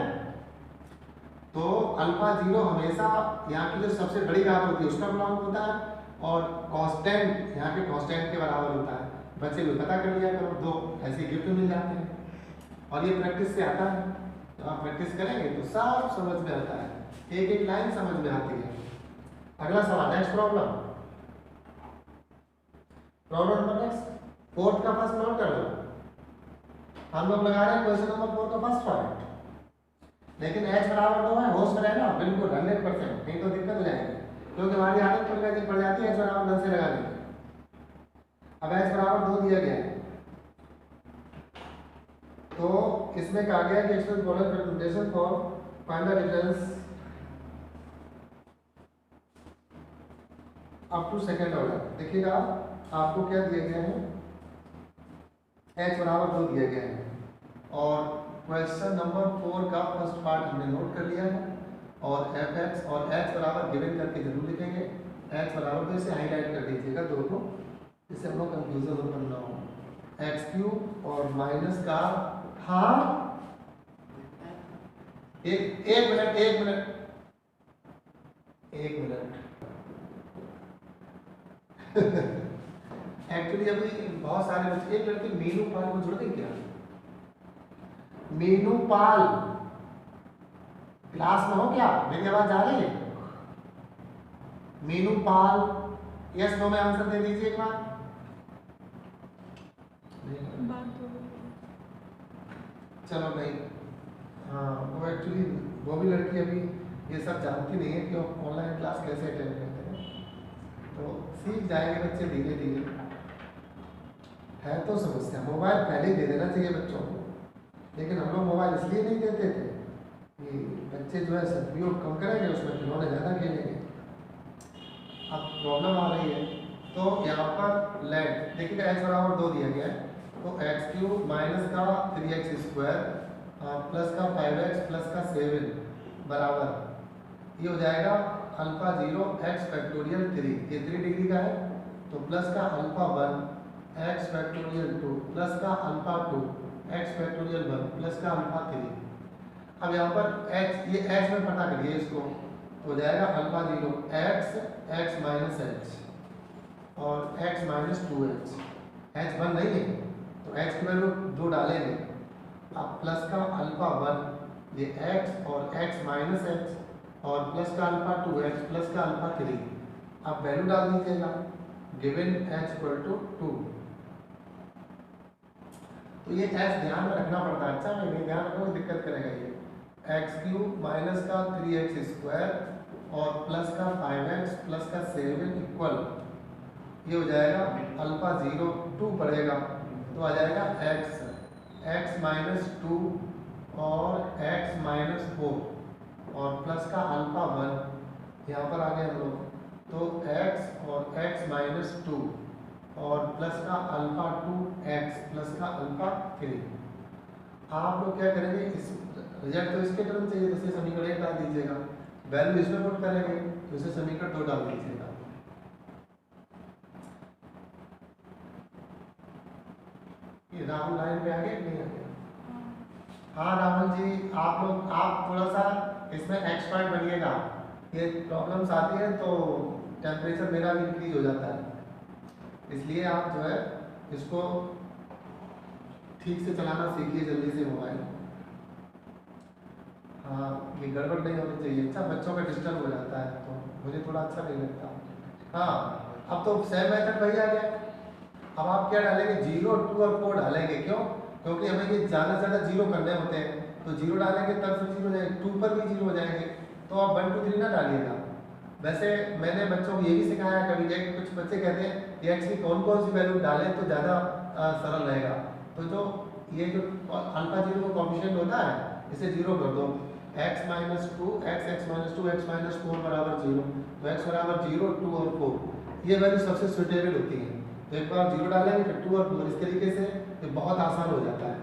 तो अल्फा 0 हमेशा यहाँ की जो सबसे बड़ी बात होती है उसका गुणांक होता है, और कांस्टेंट यहाँ के कांस्टेंट के बराबर होता है। बच्चे भी पता कर लिया करो, 2 ऐसे गिफ्ट मिल जाते हैं, और ये प्रैक्टिस से आता है। तो आप प्रैक्टिस करेंगे तो सब समझ में आता है, एक एक लाइन समझ में आती है। अगला सवाल, next problem, problem number next 4 का फर्स्ट नोट कर लो। हम लोग लगा रहे हैं क्वेश्चन नंबर 4 का फर्स्ट पार्ट, लेकिन h बराबर 2 है, होश में रहना बिल्कुल 100%, नहीं तो दिक्कत हो जाएगी, क्योंकि हमारी आदत पड़ जाती है h बराबर 10 से लगाने की। अब h बराबर 2 दिया गया है, तो इसमें कहा गया कि express bowler presentation for find the difference up to second order. देखिएगा आपको क्या दिया गया है, h बराबर 2 दिया गया है, और क्वेश्चन नंबर 4 का फर्स्ट पार्ट हमने नोट कर लिया है, और fx और h बराबर गिवन करके जरूर लिखेंगे। h बराबर तो इसे हाईलाइट कर दीजिएगा दोनों, इससे हम लोग कंफ्यूजन हो ना हो। एक्स क्यूब और माइनस का, हाँ एक मिनट एक्चुअली अभी बहुत सारे बच्चे, एक लड़की मीनू पाल को जुड़ गई क्या? मीनू पाल क्लास में हो क्या? मेरी आवाज आ रही है? मीनू पाल, यस नो में आंसर दे दीजिए एक बार। चलो नहीं, हाँ वो एक्चुअली वो भी लड़की अभी ये सब जानती नहीं है कि ऑनलाइन क्लास कैसे अटेंड करते हैं, तो सीख जाएंगे बच्चे धीरे धीरे। है तो समस्या, मोबाइल पहले ही दे देना चाहिए बच्चों को, लेकिन हम लोग मोबाइल इसलिए नहीं देते थे कि बच्चे जो है सदुपयोग कम करेंगे, उसमें खिलौने ज़्यादा खेलेंगे। अब प्रॉब्लम आ रही है, तो यहाँ पर लेट देखिएगा x बराबर 2 दिया गया है, तो एक्स क्यूब माइनस का 3x स्क्वायर प्लस का 5x प्लस का 7 बराबर ये हो जाएगा अल्फा 0 एक्स फैक्टोरियल 3, ये 3 डिग्री का है, तो प्लस का अल्फा 1 एक्स फैक्टोरियल 2 प्लस का अल्फा 2 एक्स फैक्टोरियल 1 प्लस का अल्फा 3। अब यहाँ पर x, ये x में पता करिए इसको, तो हो जाएगा alpha 0 x x minus h और x माइनस 2h, h 1 नहीं है तो h की वैल्यू 2 डालेंगे। अब प्लस का अल्फा 1 ये x और x माइनस h और प्लस का अल्फा 2h प्लस का अल्फा 3, आप वैल्यू डाल दीजिएगा गिवन h इक्वल टू 2। तो ये h ध्यान में रखना पड़ता है, अच्छा नहीं ध्यान रखो दिक्कत करेगा ये। एक्स क्यूब माइनस का 3x स्क्वायर और प्लस का 5x प्लस का 7 इक्वल, ये हो जाएगा अल्फा 0 2 पड़ेगा तो आ जाएगा x माइनस 2 और x माइनस 4 और प्लस का अल्फा 1, यहाँ पर आ गए हम लोग, तो x और x माइनस 2 और प्लस का अल्फा 2x प्लस का अल्फा 3। आप लोग क्या करेंगे, इस रिजल्ट तो इसके टर्म चाहिए तो इसे समीकरण 1 डाल दीजिएगा, वैल्यू इसमें पुट करेंगे तो इसे समीकरण 2 डाल दीजिएगा। ये राहुल लाइन पे आ गए नहीं आ गया? हाँ राहुल जी, आप थोड़ा सा इसमें एक्सपर्ट बनिएगा, ये प्रॉब्लम्स आती है तो टेम्परेचर मेरा भी इंक्रीज हो जाता है, इसलिए आप जो है इसको ठीक से चलाना सीखिए जल्दी से मोबाइल। हाँ ये गड़बड़ नहीं होनी चाहिए, अच्छा बच्चों का डिस्टर्ब हो जाता है तो मुझे थोड़ा अच्छा नहीं लगता। हाँ अब तो सेम मेथड वही आ गया, अब आप क्या डालेंगे 0 2 और 4 डालेंगे, क्यों? क्योंकि हमें ये ज़्यादा से ज़्यादा 0 करने होते हैं, तो 0 डालेंगे तब से 0 हो जाएंगे, 2 पर भी 0 हो जाएंगे, तो आप 1 2 3 ना डालिएगा। वैसे मैंने बच्चों को ये भी सिखाया कभी, कुछ बच्चे कहते हैं कि एक्स की कौन कौन सी वैल्यू डालें तो ज़्यादा सरल रहेगा, तो जो ये जो अल्फा 0 का कॉफिशिएंट होता है इसे 0 कर दो, x minus 2 x minus 2 x minus 4 बराबर 0, तो x बराबर 0 2 और 4 ये वैल्यू सबसे सुटेबल होती है, तो एक बार 0 डालेंगे फिर 2 और 4, इस तरीके से ये बहुत आसान हो जाता है।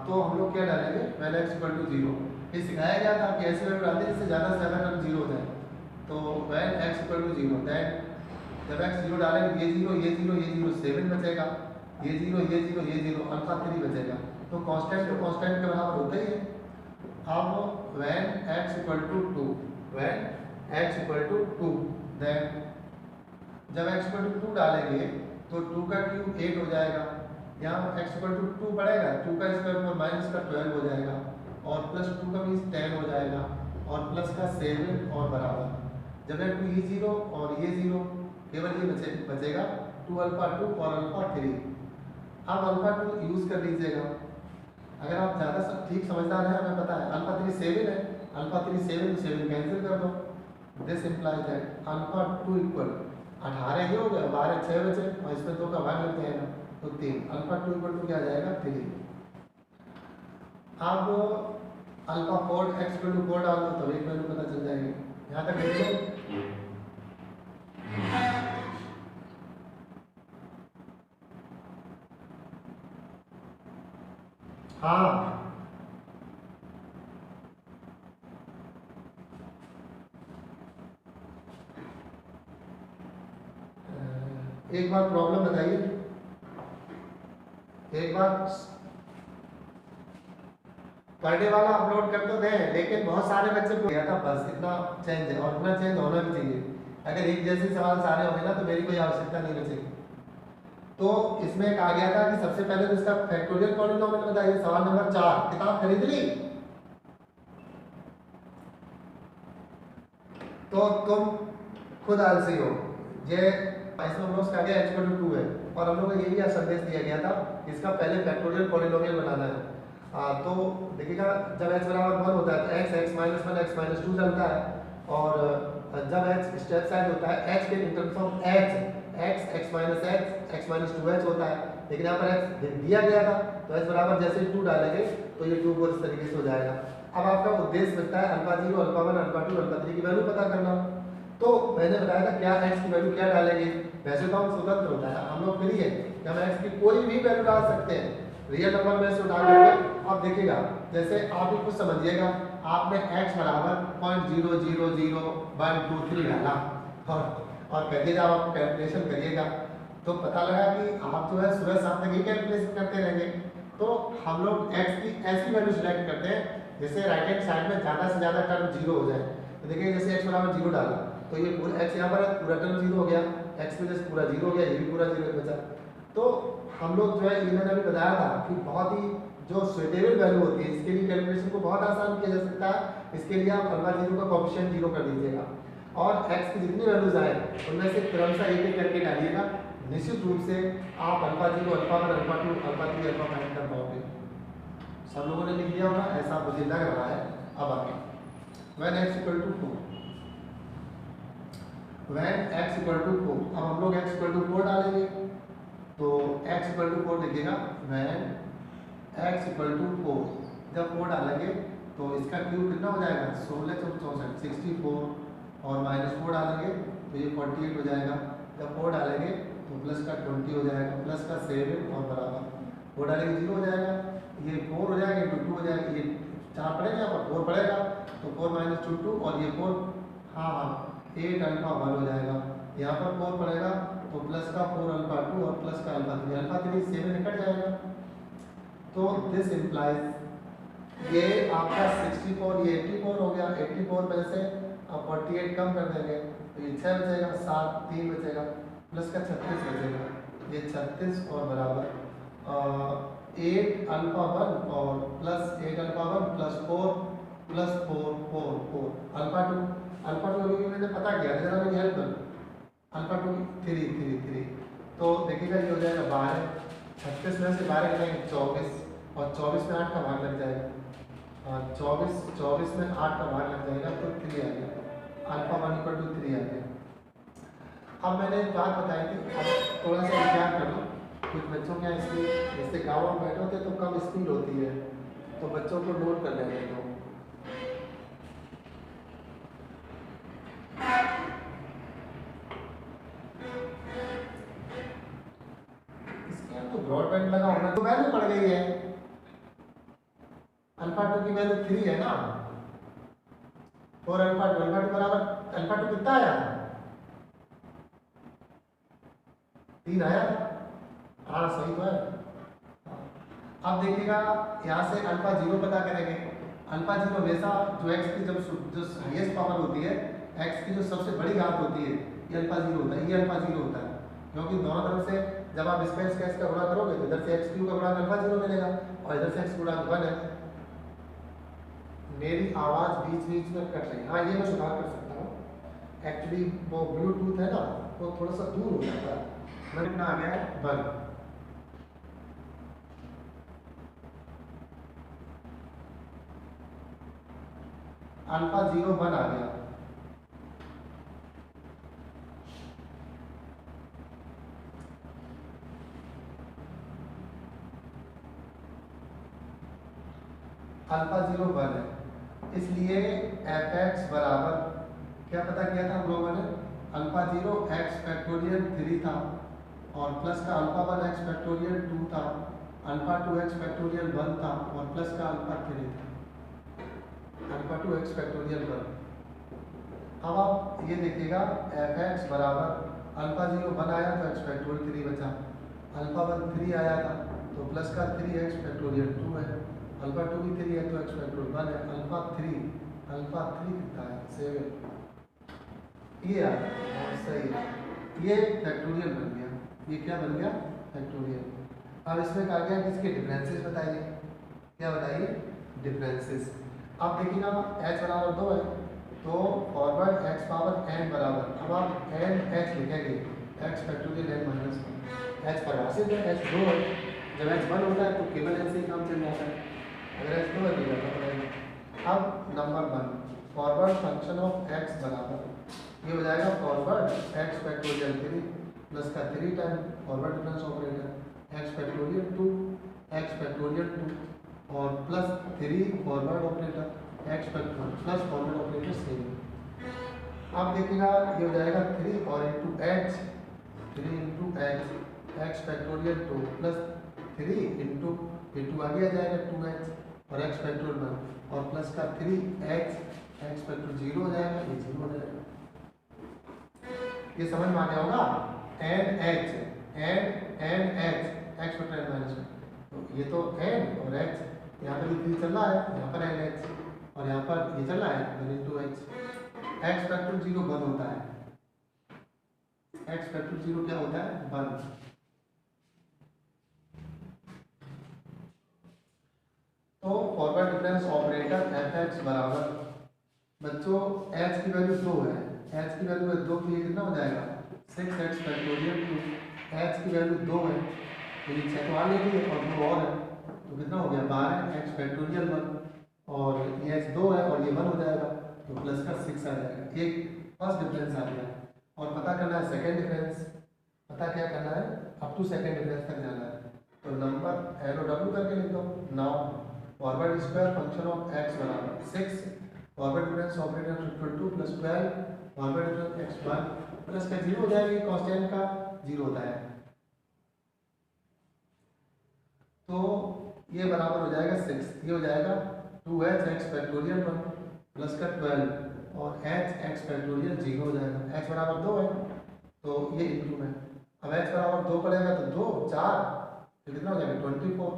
तो हम लोग क्या डालेंगे, वैल्यू x इक्वल टू 0, ये सिखाया गया था कि ऐसे वैल्यू डालते हैं जिससे ज़्यादा से ज़्यादा टर्म 0 हो जाए, तो when x equal to 0 than जब x 0 डालेंगे ये 0 ये 0 ये 0 7 बचेगा, ये 0 ये 0 ये 0 अल्फा 3 बचेगा, तो कांस्टेंट तो कांस्टेंट के बराबर होता ही है। अब when x equal to 2, when x equal to 2 then जब x इक्वल टू 2 डालेंगे तो 2 का क्यूब 8 हो जाएगा, यहाँ x इक्वल टू 2 पड़ेगा, 2 का स्क्वायर और माइनस का 12 हो जाएगा और प्लस 2 का मीन्स 10 हो जाएगा और प्लस का 7 और बराबर, जब है 2 ये 0 और ये 0 केवल ये बचेगा 2 अल्फा 2 और अल्फा 3। अब अल्फा 2 यूज़ कर लीजिएगा, अगर आप ज़्यादा ठीक समझदार हैं हमें पता है अल्फा 3 7 है, अल्फा 3 7 तो 7 कैंसिल कर दो, this implies that alpha 2 equal 18 ही हो गया, 12 6 बचे और इसमें 2 का भाग लेते हैं ना तो 3, अल्फा 2 इक्वल टू क्या आ जाएगा 3। अब अल्फा 4 x इक्वल टू 4 डाल दो तो एक वैल्यू पता चल जाएगी, यहाँ तक देख लो। हाँ एक बार प्रॉब्लम बताइए, एक बार पर डे वाला अपलोड कर तो दें, लेकिन बहुत सारे बच्चे को गया था, बस इतना चेंज है और इतना चेंज होना भी चाहिए, अगर एक जैसे सवाल सारे होंगे ना तो मेरी कोई आवश्यकता नहीं बचेगी। तो इसमें कहा गया था कि सबसे पहले तो इसका फैक्टोरियल पॉलिनोमियल बताइए, सवाल नंबर 4, किताब खरीद ली? तो तुम खुद आलसी हो, ये इसमें हम लोग कहा गया x इक्वल टू 2 है और हम लोग को ये भी संदेश दिया गया था इसका पहले फैक्टोरियल पॉलिनोमियल बनाना है। तो देखिएगा जब x बराबर 1 होता है तो x माइनस 1 x माइनस 2 चलता है, और जब h स्टेप साइज होता है h के in terms of x minus 2h होता है, लेकिन यहाँ पर x दिया गया था तो h बराबर जैसे 2 डालेंगे तो ये 2 4 इस तरीके से हो जाएगा। अब आपका उद्देश्य बचता है अल्फा 0 अल्फा 1 अल्फा 2 अल्फा 3 की वैल्यू पता करना। तो मैंने बताया था क्या x की वैल्यू क्या डालेंगे, वैसे तो हम स्वतंत्र होता है, हम लोग फ्री है कि हम x की कोई भी वैल्यू डाल सकते हैं, रियल नंबर में से उठा करके। आप देखिएगा जैसे आप भी कुछ समझिएगा आपने x बराबर 0.000123 डाला और कहते जब आप कैलकुलेशन करिएगा तो पता लगा कि आप जो है सुबह शाम तक ही कैलकुलेशन करते रहेंगे। तो हम लोग x की ऐसी वैल्यू सिलेक्ट करते हैं जैसे राइट हैंड साइड में ज़्यादा से ज़्यादा टर्म जीरो हो जाए। तो देखिए जैसे x बराबर 0 डाला तो ये पूरा x यहाँ पर पूरा टर्म जीरो हो गया, x में जैसे पूरा जीरो हो गया, ये भी पूरा जीरो बचा। तो हम लोग जो है ये मैंने अभी बताया था कि बहुत ही जो सुइटेबल वैल्यू होती है इसके लिए कैलकुलेशन को बहुत आसान किया जा सकता है। इसके लिए आप अल्फा जीरो का कोएफिशिएंट जीरो कर दीजिएगा और x की जितनी वैल्यूज आए उनमें से क्रमशः एक एक करके डालिएगा। निश्चित रूप से आप alpha zero, alpha one, alpha two, alpha three, alpha find कर पाओगे। सब लोगों ने लिख लिया होगा ऐसा मुझे लग रहा है। अब आगे when x equal to 4, when x equal to 4, अब हम लोग x equal to 4 डालेंगे तो x equal to 4 लिखिएगा when x equal to 4। जब 4 डालेंगे तो इसका क्यूब कितना हो जाएगा 16 चौक 64, 64 और -4 डालेंगे तो ये 48 हो जाएगा। जब 4 डालेंगे तो प्लस का 20 हो जाएगा, प्लस का 7 और बराबर 4 डालेंगे 0 हो जाएगा, ये 4 हो जाएगा इंटू 2 हो जाएगा, ये 4 पड़ेगा यहाँ पर 4 पड़ेगा तो 4 - 2 2 और ये 4 हाँ 8 अल्फा 1 हो जाएगा। यहाँ पर 4 पड़ेगा तो प्लस का 4 अल्फा 2 और प्लस का अल्फा 3 7 निकट जाएगा। तो दिस इम्प्लाइज ये आपका 64 ये 84 हो गया। 84 में से अब 48 कम कर देंगे तो ये 6 बचेगा, 7 3 बचेगा, प्लस का 36 बचेगा, ये 36 और बराबर 8 अल्फा 1 और plus 8 alpha 1 plus 4 plus 4 4 4 alpha 2 अभी मैंने पता किया जरा मेरी हेल्प कर। अल्फा 2 3 3 3 तो देखिएगा ये हो जाएगा 12, 36 में से 12 करेंगे 24 और 24 में 8 का भाग लग जाएगा और 24 में 8 का भाग लग जाएगा तो 3 आ गया, अल्फा 1 = 3 आ गया। अब मैंने एक बात बताई थी, अब थोड़ा सा विचार कर लो। कुछ बच्चों के यहाँ स्पीड जैसे गाँव में बैठे होते तो कम स्पीड होती है तो बच्चों को नोट कर लेंगे। तो इसके यहाँ तो ब्रॉडबैंड लगा होना तो वैल्यू पड़ गई है। अल्फा 2 की वैल्यू 3 है ना, और अल्फा 2 बराबर अल्फा 2 कितना आया 3 आया। हाँ सही तो है। अब देखिएगा यहाँ से अल्फा 0 पता करेंगे। अल्फा 0 हमेशा जो x की जो हाईएस्ट पावर होती है, x की जो सबसे बड़ी घात होती है ये अल्फा 0 होता है, ये अल्फा 0 होता है क्योंकि दोनों तरफ से जब आप इसका का गुणा करोगे तो इधर से x क्यूब का गुणा अल्फा 0 मिलेगा और इधर से x गुणा 1 है। मेरी आवाज़ बीच बीच में कट रही है, हाँ ये मैं सुधार कर सकता हूँ। एक्चुअली वो ब्लूटूथ है ना वो थोड़ा सा दूर हो जाता है। मैंने कितना आ गया है 1, अल्फा 0 1 आ गया। अल्फा 0 1 है, इसलिए fx बराबर क्या पता किया था हम लोगों ने, अल्फा 0 x फैक्टोरियल 3 था और प्लस का अल्फा 1 x फैक्टोरियल 2 था, अल्फा 2 x फैक्टोरियल 1 था और प्लस का अल्फा 3 था, अल्फा 2 x फैक्टोरियल 1। अब आप ये देखिएगा fx बराबर अल्फा 0 1 आया तो x फैक्टोरियल 3 बचा, अल्फा 1 3 आया था तो प्लस का 3x फैक्टोरियल 2 है, अल्फा 2 भी 3 है तो x फैक्टोरियल 1 है, अल्फा 3 कितना है 7, ये आ सही है, ये फैक्टोरियल बन गया। ये क्या बन गया फैक्टोरियल। अब इसमें कहा गया कि इसके डिफरेंसेस बताइए, क्या बताइए डिफरेंसेस। अब देखिएगा h बराबर 2 है तो फॉरवर्ड x पावर n बराबर, अब आप n h लिखेंगे x फैक्टोरियल n - 1, h परिभाषित है h 2 है, जब h 1 होता है तो केवल n से ही काम चल जाता है, अगर h 2 है तो जाता पड़ेगा। अब number 1 forward function of x बराबर ये हो जाएगा फॉरवर्ड x फैक्टोरियल 3 प्लस का 3 time forward difference operator x factorial 2 और plus 3 forward operator x factorial plus forward operator 7। अब देखिएगा ये हो जाएगा 3 और into h x factorial 2 plus 3 into 2 आगे आ जाएगा 2h और एक्स फैक्टोरियल 1 और प्लस का 3x एक्स फैक्टोरियल 0 हो जाएगा, ये 0 हो जाएगा। ये समझ में आ गया होगा। N h x factorial minus 1, तो ये तो एन और एच, यहाँ पर ये चल रहा है, यहाँ पर एन एच और यहाँ पर ये चल रहा है 1 इंटू एच। एक्स फैक्टोरियल 0 1 होता है, एक्स फैक्टोरियल 0 क्या होता है 1। तो forward difference operator F x बराबर, बच्चों एच की वैल्यू 2 है, एच की वैल्यू 2 के लिए कितना हो जाएगा 6x फैक्टोरियल 2, एच की वैल्यू 2 है तो ये 6 तो आ लेती है और 2 और है तो कितना हो गया 12x फैक्टोरियल 1, और ये h 2 है और ये 1 हो जाएगा तो प्लस का 6 आ जाएगा। एक फर्स्ट डिफरेंस आ गया और पता करना है सेकंड डिफरेंस। पता क्या करना है, अप टू सेकंड डिफरेंस तक जाना है, तो नंबर एरो डब्ल्यू करके लिख दो। Now forward square function of x बराबर 6, forward difference operator equal two plus 12, forward difference x1 plus का 0 हो जाएगा, कांस्टेंट का 0 होता है तो ये बराबर हो जाएगा 6, ये हो जाएगा 2h x फैक्टोरियल 1 प्लस का 12 और h x फैक्टोरियल 0 हो जाएगा। h बराबर 2 है तो ये इंटू में, अब h बराबर 2 पड़ेगा तो 2 4 तो कितना हो जाएगा 24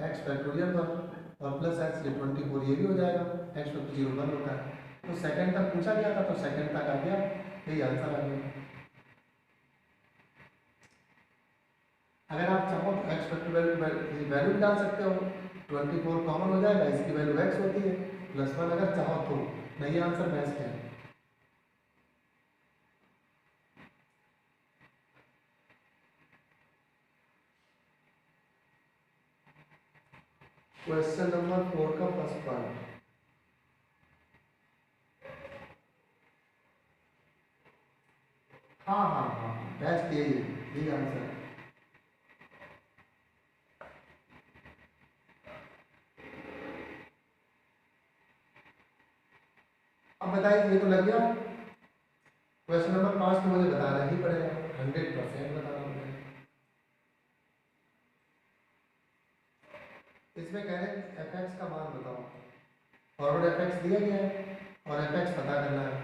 x फैक्टोरियल 1 और प्लस x ये 24 ये भी हो जाएगा, x फैक्टोरियल 0 1 होता है। तो सेकंड तक पूछा गया था तो सेकंड तक आ गया, यही आंसर आ गया। अगर आप चाहो तो एक्स फैक्टोरियल वैल्यू डाल सकते हो, 24 कॉमन हो जाएगा, इसकी वैल्यू x होती है प्लस 1 अगर चाहो तो, नहीं आंसर बेस्ट है। क्वेश्चन नंबर 4 का फर्स्ट पार्ट, हाँ बेस्ट यही आंसर है। अब बताइए ये तो लग गया, क्वेश्चन नंबर 5 तो मुझे बताना ही पड़ेगा, 100% बताना पड़ेगा। इसमें कह रहे हैं एफ एक्स का मान बताओ, फॉरवर्ड एफ एक्स दिया गया है और एफ एक्स पता करना है।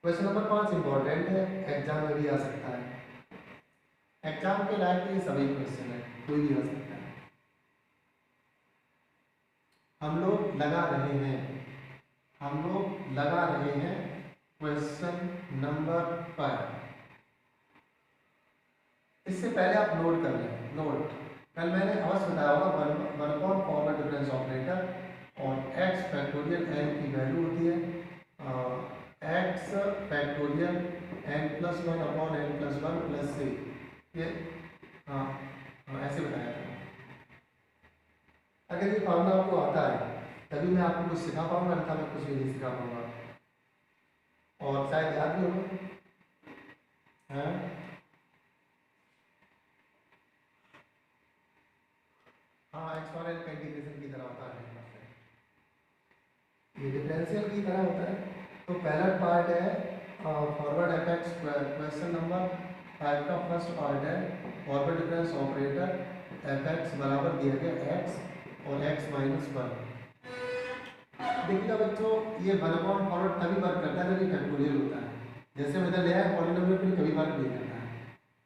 क्वेश्चन नंबर 5 इंपॉर्टेंट है, एग्जाम में भी आ सकता है, एग्जाम के लायक तो ये सभी क्वेश्चन है, कोई भी आ सकता है। हम लोग लगा रहे हैं क्वेश्चन नंबर 5। इससे पहले आप नोट कर लें, नोट कल मैंने अवश्य बताया होगा 1 अपॉन फॉरवर्ड डिफरेंस ऑपरेटर और x फैक्टोरियल n की वैल्यू होती है x factorial n plus 1 upon n plus 1 plus c, ये ऐसे बताया था। अगर ये फॉर्मूला आपको आता है तभी मैं आपको कुछ सिखा पाऊंगा, अन्यथा मैं कुछ भी नहीं सिखा पाऊंगा, और शायद याद भी होगा। हाँ एक्सपोनेंशियल का इंटीग्रेशन की तरह होता है, ये डिफरेंशियल की तरह होता है। तो पहला पार्ट है forward F x, question number 5 का फर्स्ट पार्ट है forward difference operator F x बराबर दिया गया x और x माइनस 1। देखिएगा बच्चों, ये 1 अपॉन फॉरवर्ड तभी वर्क करता है जब फैक्टोरियल होता है, जैसे मैंने लिया है पॉलिनोमियल के लिए कभी वर्क नहीं करता है।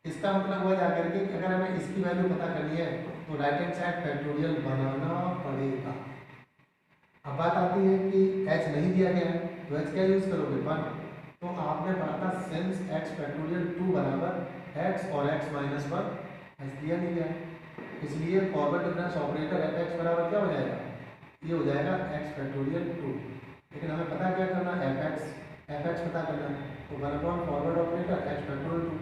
इसका मतलब हुआ जाकर के कि अगर हमें इसकी वैल्यू पता करनी है तो राइट हैंड साइड फैक्टोरियल बनाना पड़ेगा। अब बात आती है कि h नहीं दिया गया है तो h क्या यूज़ करोगे 1, तो आपने पढ़ा था सिंस x फैक्टोरियल 2 बराबर x और x माइनस 1, h दिया नहीं गया है, इसलिए forward difference operator F x बराबर क्या हो जाएगा, ये हो जाएगा x फैक्टोरियल 2। लेकिन हमें पता क्या करना है, एफ एक्स पता करना है, तो 1 upon forward operator x factorial 2,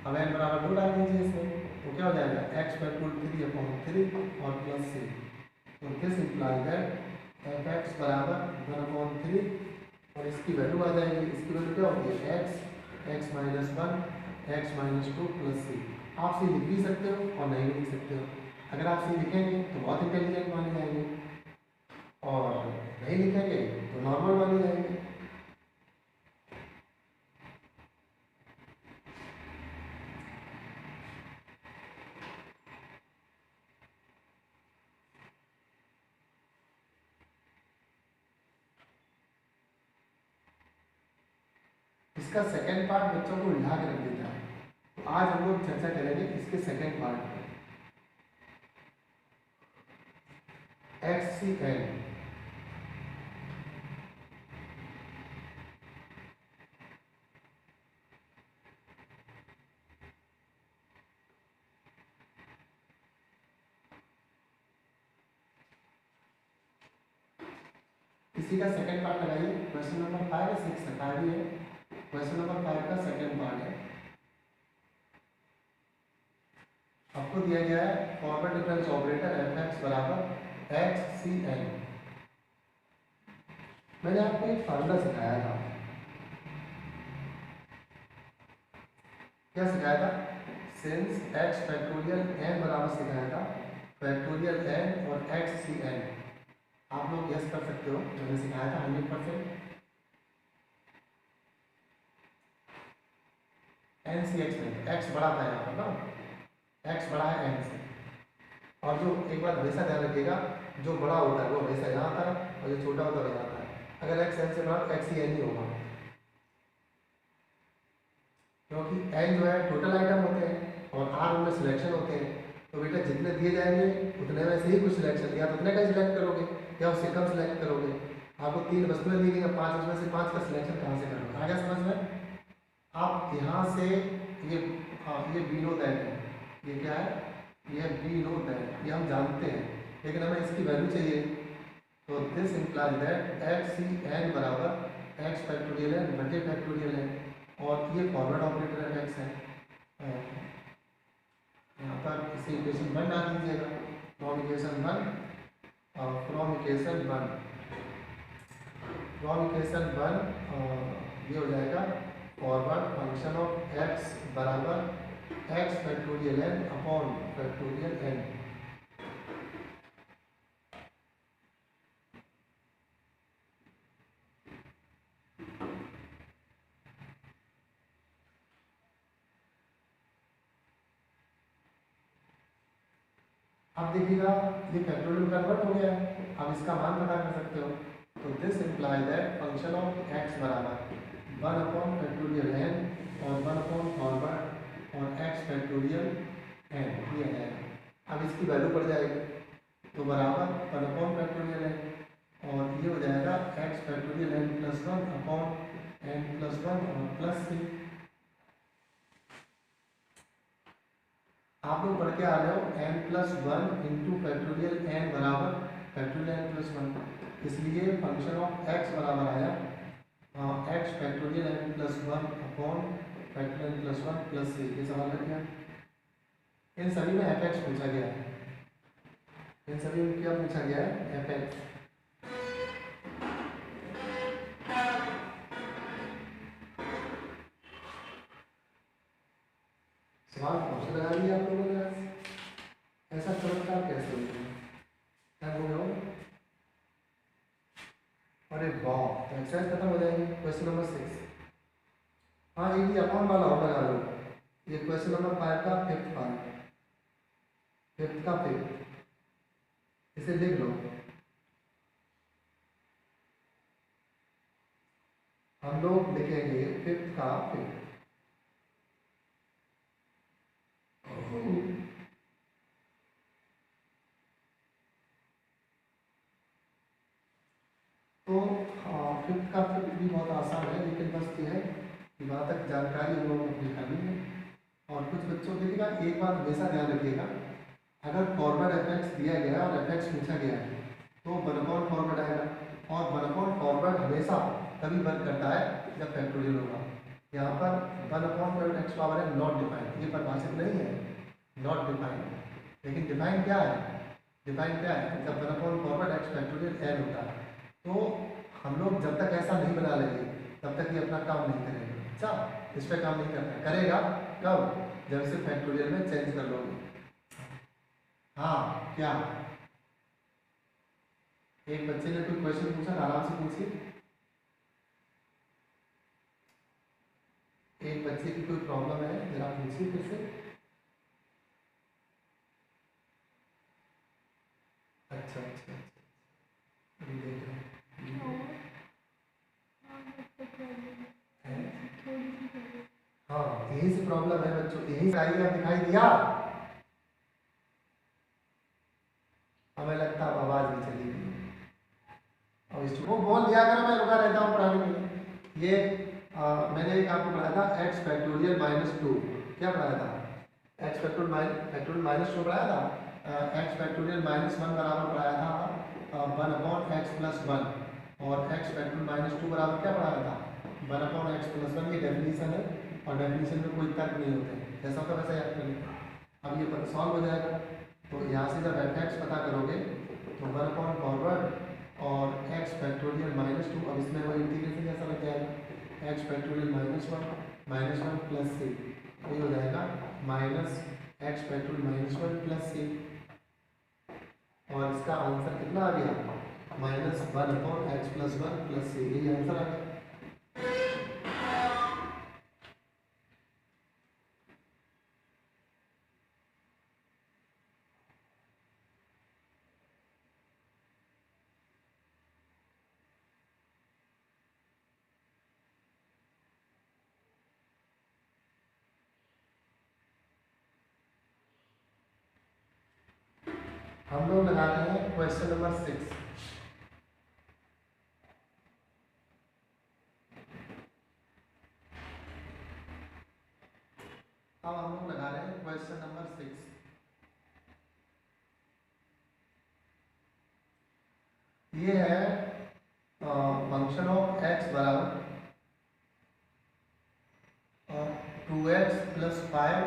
अब n बराबर 2 डाल दीजिए इसमें, तो क्या हो जाएगा x फैक्टोरियल 3 अपॉन 3 और प्लस c। तो this implies that F x बराबर 1 अपॉन 3 और इसकी वैल्यू आ जाएगी, इसकी वैल्यू क्या होगी x minus 1 x minus 2 plus c। आप सी लिख भी सकते हो और नहीं भी लिख सकते हो। अगर आप सी लिखेंगे तो बहुत इंटेलिजेंट माने जाएंगे और नहीं लिखेंगे तो नॉर्मल माने जाएंगे। इसका सेकंड पार्ट बच्चों को उल्टा के रख देता है। तो आज हम लोग चर्चा करेंगे इसके सेकंड पार्ट पर। HCl इसी का सेकंड पार्ट लगाइए। क्वेश्चन नंबर 5 है, 6 है, 5 है। क्वेश्चन नंबर 5 का सेकंड पार्ट है। आपको दिया गया है फॉरवर्ड डिफरेंस ऑपरेटर Fx बराबर HCl। मैंने आपको एक फार्मूला सिखाया था। क्या सिखाया था? सिंस x फैक्टोरियल n बराबर सिखाया था फैक्टोरियल n और HCl। आप लोग गेस कर सकते हो, मैंने सिखाया था 100%। n से x में x बड़ा था यहाँ पर ना, x बड़ा है n से। और जो एक बात हमेशा ध्यान रखिएगा, जो बड़ा होता है वो हमेशा यहाँ आता है और जो छोटा होता है वो यहाँ आता है। अगर x n से बड़ा तो x ही n ही होगा, क्योंकि n जो है टोटल आइटम होते हैं और r उनमें सिलेक्शन होते हैं। तो बेटा जितने दिए जाएंगे उतने में से ही कुछ सिलेक्शन, या तो उतने का ही सिलेक्ट करोगे या उससे कम सिलेक्ट करोगे। आपको 3 वस्तुएं दी गई, 5 उसमें से 5 का सिलेक्शन कहाँ से करोगे? आ गया समझ में? आप यहाँ से ये ये बी नो दैट है, ये क्या है? ये बी नो दैट, ये हम जानते हैं, लेकिन हमें इसकी वैल्यू चाहिए। तो दिस इम्प्लाइज दैट HCl बराबर x फैक्टोरियल n बटे फैक्टोरियल n, और ये फॉरवर्ड ऑपरेटर f है। यहाँ पर इसे इक्वेशन 1 डाल दीजिएगा। फ्रॉम इक्वेशन 1 ये हो जाएगा फॉरवर्ड फंक्शन ऑफ x बराबर x factorial n upon factorial n। अब देखिएगा ये फैक्टोरियल कन्वर्ट हो गया है, अब इसका मान पता कर सकते हो। तो this imply that function of x बराबर 1 अपॉन फैक्टोरियल n और 1 अपॉन फॉरवर्ड और x फैक्टोरियल n ये है। अब इसकी वैल्यू बढ़ जाएगी तो बराबर 1 अपॉन फैक्टोरियल n और ये हो जाएगा x factorial n plus 1 upon n plus 1 और प्लस c। आप लोग पढ़ के आ रहे हो n plus 1 into factorial n बराबर फैक्टोरियल n प्लस 1, इसलिए फंक्शन ऑफ x बराबर आया x factorial n plus 1 upon factorial n plus 1 plus c। ये सवाल है क्या? इन सभी में fx पूछा गया है, इन सभी में क्या पूछा गया है? fx। सवाल कौन सा लगा दिया आप लोगों ने? ऐसा चमत्कार कैसे हो गया? क्या बोल रहे हो? अरे वाह, तो एक्सरसाइज खत्म हो जाएगी। Question number 6। हाँ ये अपॉन वाला और लगा लो। ये क्वेश्चन नंबर 5 का फिफ्थ पार्ट, फिफ्थ का फिफ्थ, इसे लिख लो। हम लोग लिखेंगे फिफ्थ का फिफ्थ। तो फिफ्थ का फिफ्थ भी बहुत आसान है, लेकिन बस ये है कि वहाँ तक जानकारी हम लोगों को अपनी करनी है। और कुछ बच्चों के लिए एक बात हमेशा ध्यान रखिएगा, अगर फॉरवर्ड एफएक्स दिया गया है और एफएक्स पूछा गया है तो 1 अपॉन फॉरवर्ड आएगा, और 1 अपॉन फॉरवर्ड हमेशा तभी वर्क करता है जब फैक्टोरियल होगा। यहाँ पर 1 अपॉन फॉरवर्ड एक्स पावर है नॉट डिफाइंड, ये परिभाषित नहीं है, नॉट डिफाइंड। लेकिन डिफाइन क्या है? डिफाइन क्या है? जब 1 upon forward x factorial n होता है तो हम लोग जब तक ऐसा नहीं बना लेंगे तब तक ये अपना काम नहीं करेगा। अच्छा, इस पर काम नहीं करता, करेगा कब? जब इसे फैक्टोरियल में चेंज कर लोगे। हाँ क्या? एक बच्चे ने कोई क्वेश्चन पूछा, आराम से पूछिए। एक बच्चे की कोई प्रॉब्लम है, जरा पूछिए फिर से। अच्छा अच्छा अच्छा, अभी देख रहे हैं। हाँ, यही से प्रॉब्लम है बच्चों, यही से आई है, दिखाई दिया। हमें लगता है आवाज भी चली गई। और इसको बोल दिया करो, मैं रुका रहता हूँ पढ़ाने के लिए। ये मैंने एक आपको पढ़ाया था एक्स फैक्टोरियल माइनस टू। क्या पढ़ाया था? एक्स फैक्टोरियल माइनस टू पढ़ाया था। एक्स फैक्टोरियल माइनस वन बराबर पढ़ाया था one upon X plus one. और एक्स फैक्टोरियल माइनस टू बराबर क्या पढ़ाया था? One upon X plus one. ये डेफिनेशन है और डेफिनेशन में कोई तर्क नहीं होते, जैसा होता वैसा याद कर लेते। अब ये सॉल्व हो जाएगा। तो यहाँ से जब एफ एक्स पता करोगे तो वन अपॉन फॉरवर्ड और एक्स फैक्टोरियल माइनस टू, अब इसमें वो इंटीग्रेशन जैसा लग जाएगा, X factorial minus one plus C, तो ये हो जाएगा minus X factorial minus one plus C. और इसका आंसर कितना आ गया? Minus one upon X plus one plus C, यही आंसर आ गया। हम लोग लगा रहे हैं क्वेश्चन नंबर 6। अब हम लोग लगा रहे हैं क्वेश्चन नंबर 6। ये है फंक्शन ऑफ एक्स बराबर two x plus five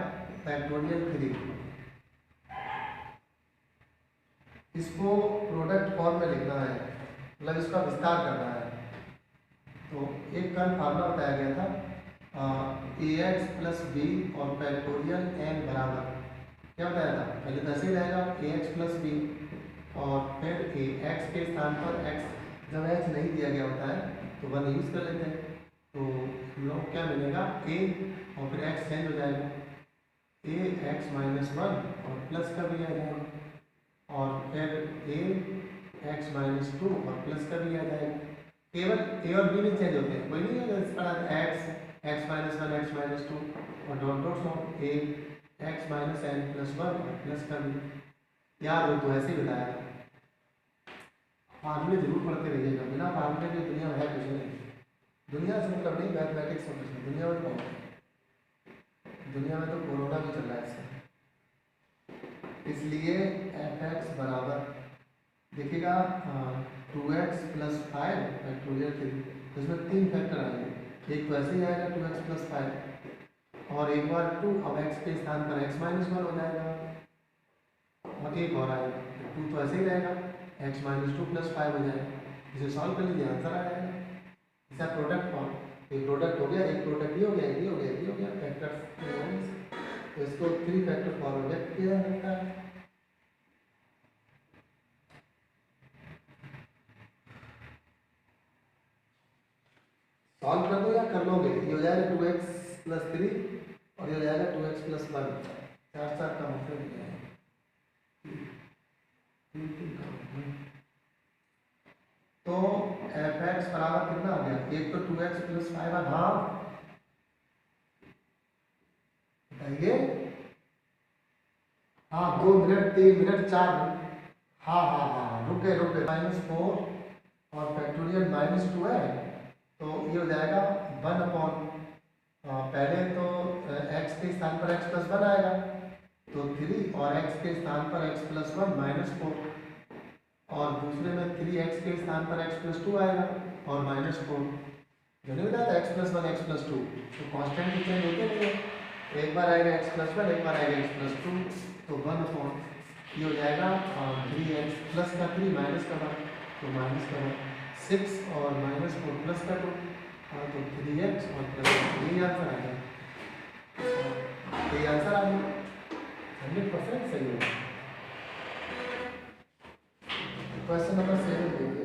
factorial three. इसको प्रोडक्ट फॉर्म में लिखना है, मतलब इसका विस्तार करना है। तो एक कल फार्मूला बताया गया था ए एक्स प्लस बी और फैक्टोरियल एन बराबर, क्या बताया था? पहले तो ऐसे ही रहेगा ए एक्स प्लस बी और फिर ए एक्स के स्थान पर एक्स, जब एक्स नहीं दिया गया होता है तो वन यूज़ कर लेते हैं। तो हम लोग क्या मिलेगा? ए और फिर एक्स चेंज हो जाएगा, ए एक्स माइनस वन और प्लस का भी आ जाएगा और फिर ए एक्स माइनस टू और प्लस का भी आ जाएगा। केवल ए और बी नहीं चेंज होते हैं, कोई नहीं है इस पर X X minus one X minus two और dot dot of A X minus N plus one और प्लस का भी। यार वो तो ऐसे ही बताया था, फार्मूले जरूर पढ़ते रहिएगा, बिना फार्मूले के दुनिया में है कुछ नहीं। दुनिया से मतलब नहीं, मैथमेटिक्स में कुछ नहीं, दुनिया में बहुत है। दुनिया में तो कोरोना भी चल रहा है इससे। इसलिए एफ एक्स बराबर देखिएगा two x plus five factorial three, इसमें तीन फैक्टर आएंगे। एक तो ऐसे ही आएगा टू एक्स प्लस फाइव और एक बार टू, अब एक्स के स्थान पर एक्स माइनस वन हो जाएगा और एक और आएगा टू, तो ऐसे ही रहेगा x minus two plus five हो जाएगा। इसे सॉल्व कर लीजिए, आंसर आ जाएगा। इसका प्रोडक्ट फॉर्म, एक प्रोडक्ट हो गया, एक प्रोडक्ट ये हो गया, ये हो गया, ये हो गया, फैक्टर्स। तो इसको थ्री फैक्टर फॉर्म में व्यक्त किया जा सकता है। सॉल्व कर दो या कर लोगे? ये हो जाएगा टू एक्स प्लस थ्री और ये हो जाएगा टू एक्स प्लस वन, चार चार का मतलब हो जाएगा। तो एफ एक्स बराबर कितना आ गया? एक तो टू एक्स प्लस फाइव, हाँ बताइए। हाँ 2 मिनट 3 मिनट 4 मिनट, हाँ हाँ हाँ रुक गए माइनस फोर और फैक्टोरियल माइनस टू है, तो ये हो जाएगा वन अपॉन पहले तो एक्स के स्थान पर एक्स प्लस वन आएगा तो थ्री और एक्स के स्थान पर x plus one minus four और दूसरे में थ्री एक्स के स्थान पर एक्स प्लस टू आएगा और माइनस फोर। जो नहीं बताया था x plus one x plus two, तो कॉन्स्टेंट भी चेंज होते नहीं है। एक बार आएगा एक्स प्लस वन, एक बार आएगा एक्स प्लस टू, तो वन अपॉन ये हो जाएगा थ्री एक्स प्लस का थ्री माइनस का वन, तो माइनस का वन सिक्स और माइनस फोर प्लस का टू, तो थ्री एक्स और प्लस यही आंसर आ गया। यही आंसर आ गया, 100% सही होगा। क्वेश्चन नंबर 7 देखिए।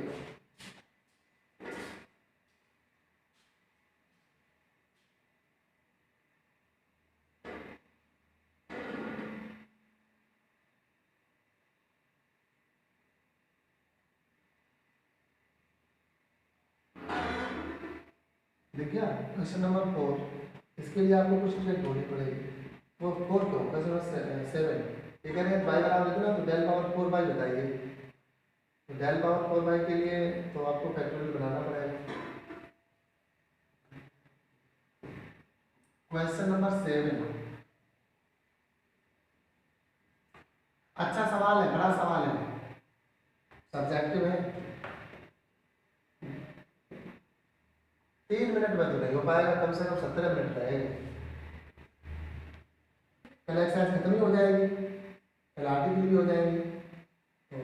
देखिए क्वेश्चन नंबर 4, इसके लिए आपको कुछ चीज़ें ढूंढनी पड़ेगी। वो 4 क्यों, क्वेश्चन 7 ये कह रहे हैं बाई बराबर लिखना, तो डेल पावर 4 बाई बताइए। तो डेल पावर 4 बाई के लिए तो आपको फैक्टोरियल बनाना पड़ेगा। क्वेश्चन नंबर 7 अच्छा सवाल है, बड़ा सवाल है, सब्जेक्टिव है। 3 मिनट में तो नहीं हो पाएगा, कम से कम 17 मिनट लगेंगे। कल एक्सरसाइज खत्म ही हो जाएगी, कल आरटी भी हो जाएगी, तो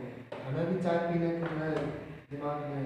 हमें भी चाय पीने का जो है दिमाग में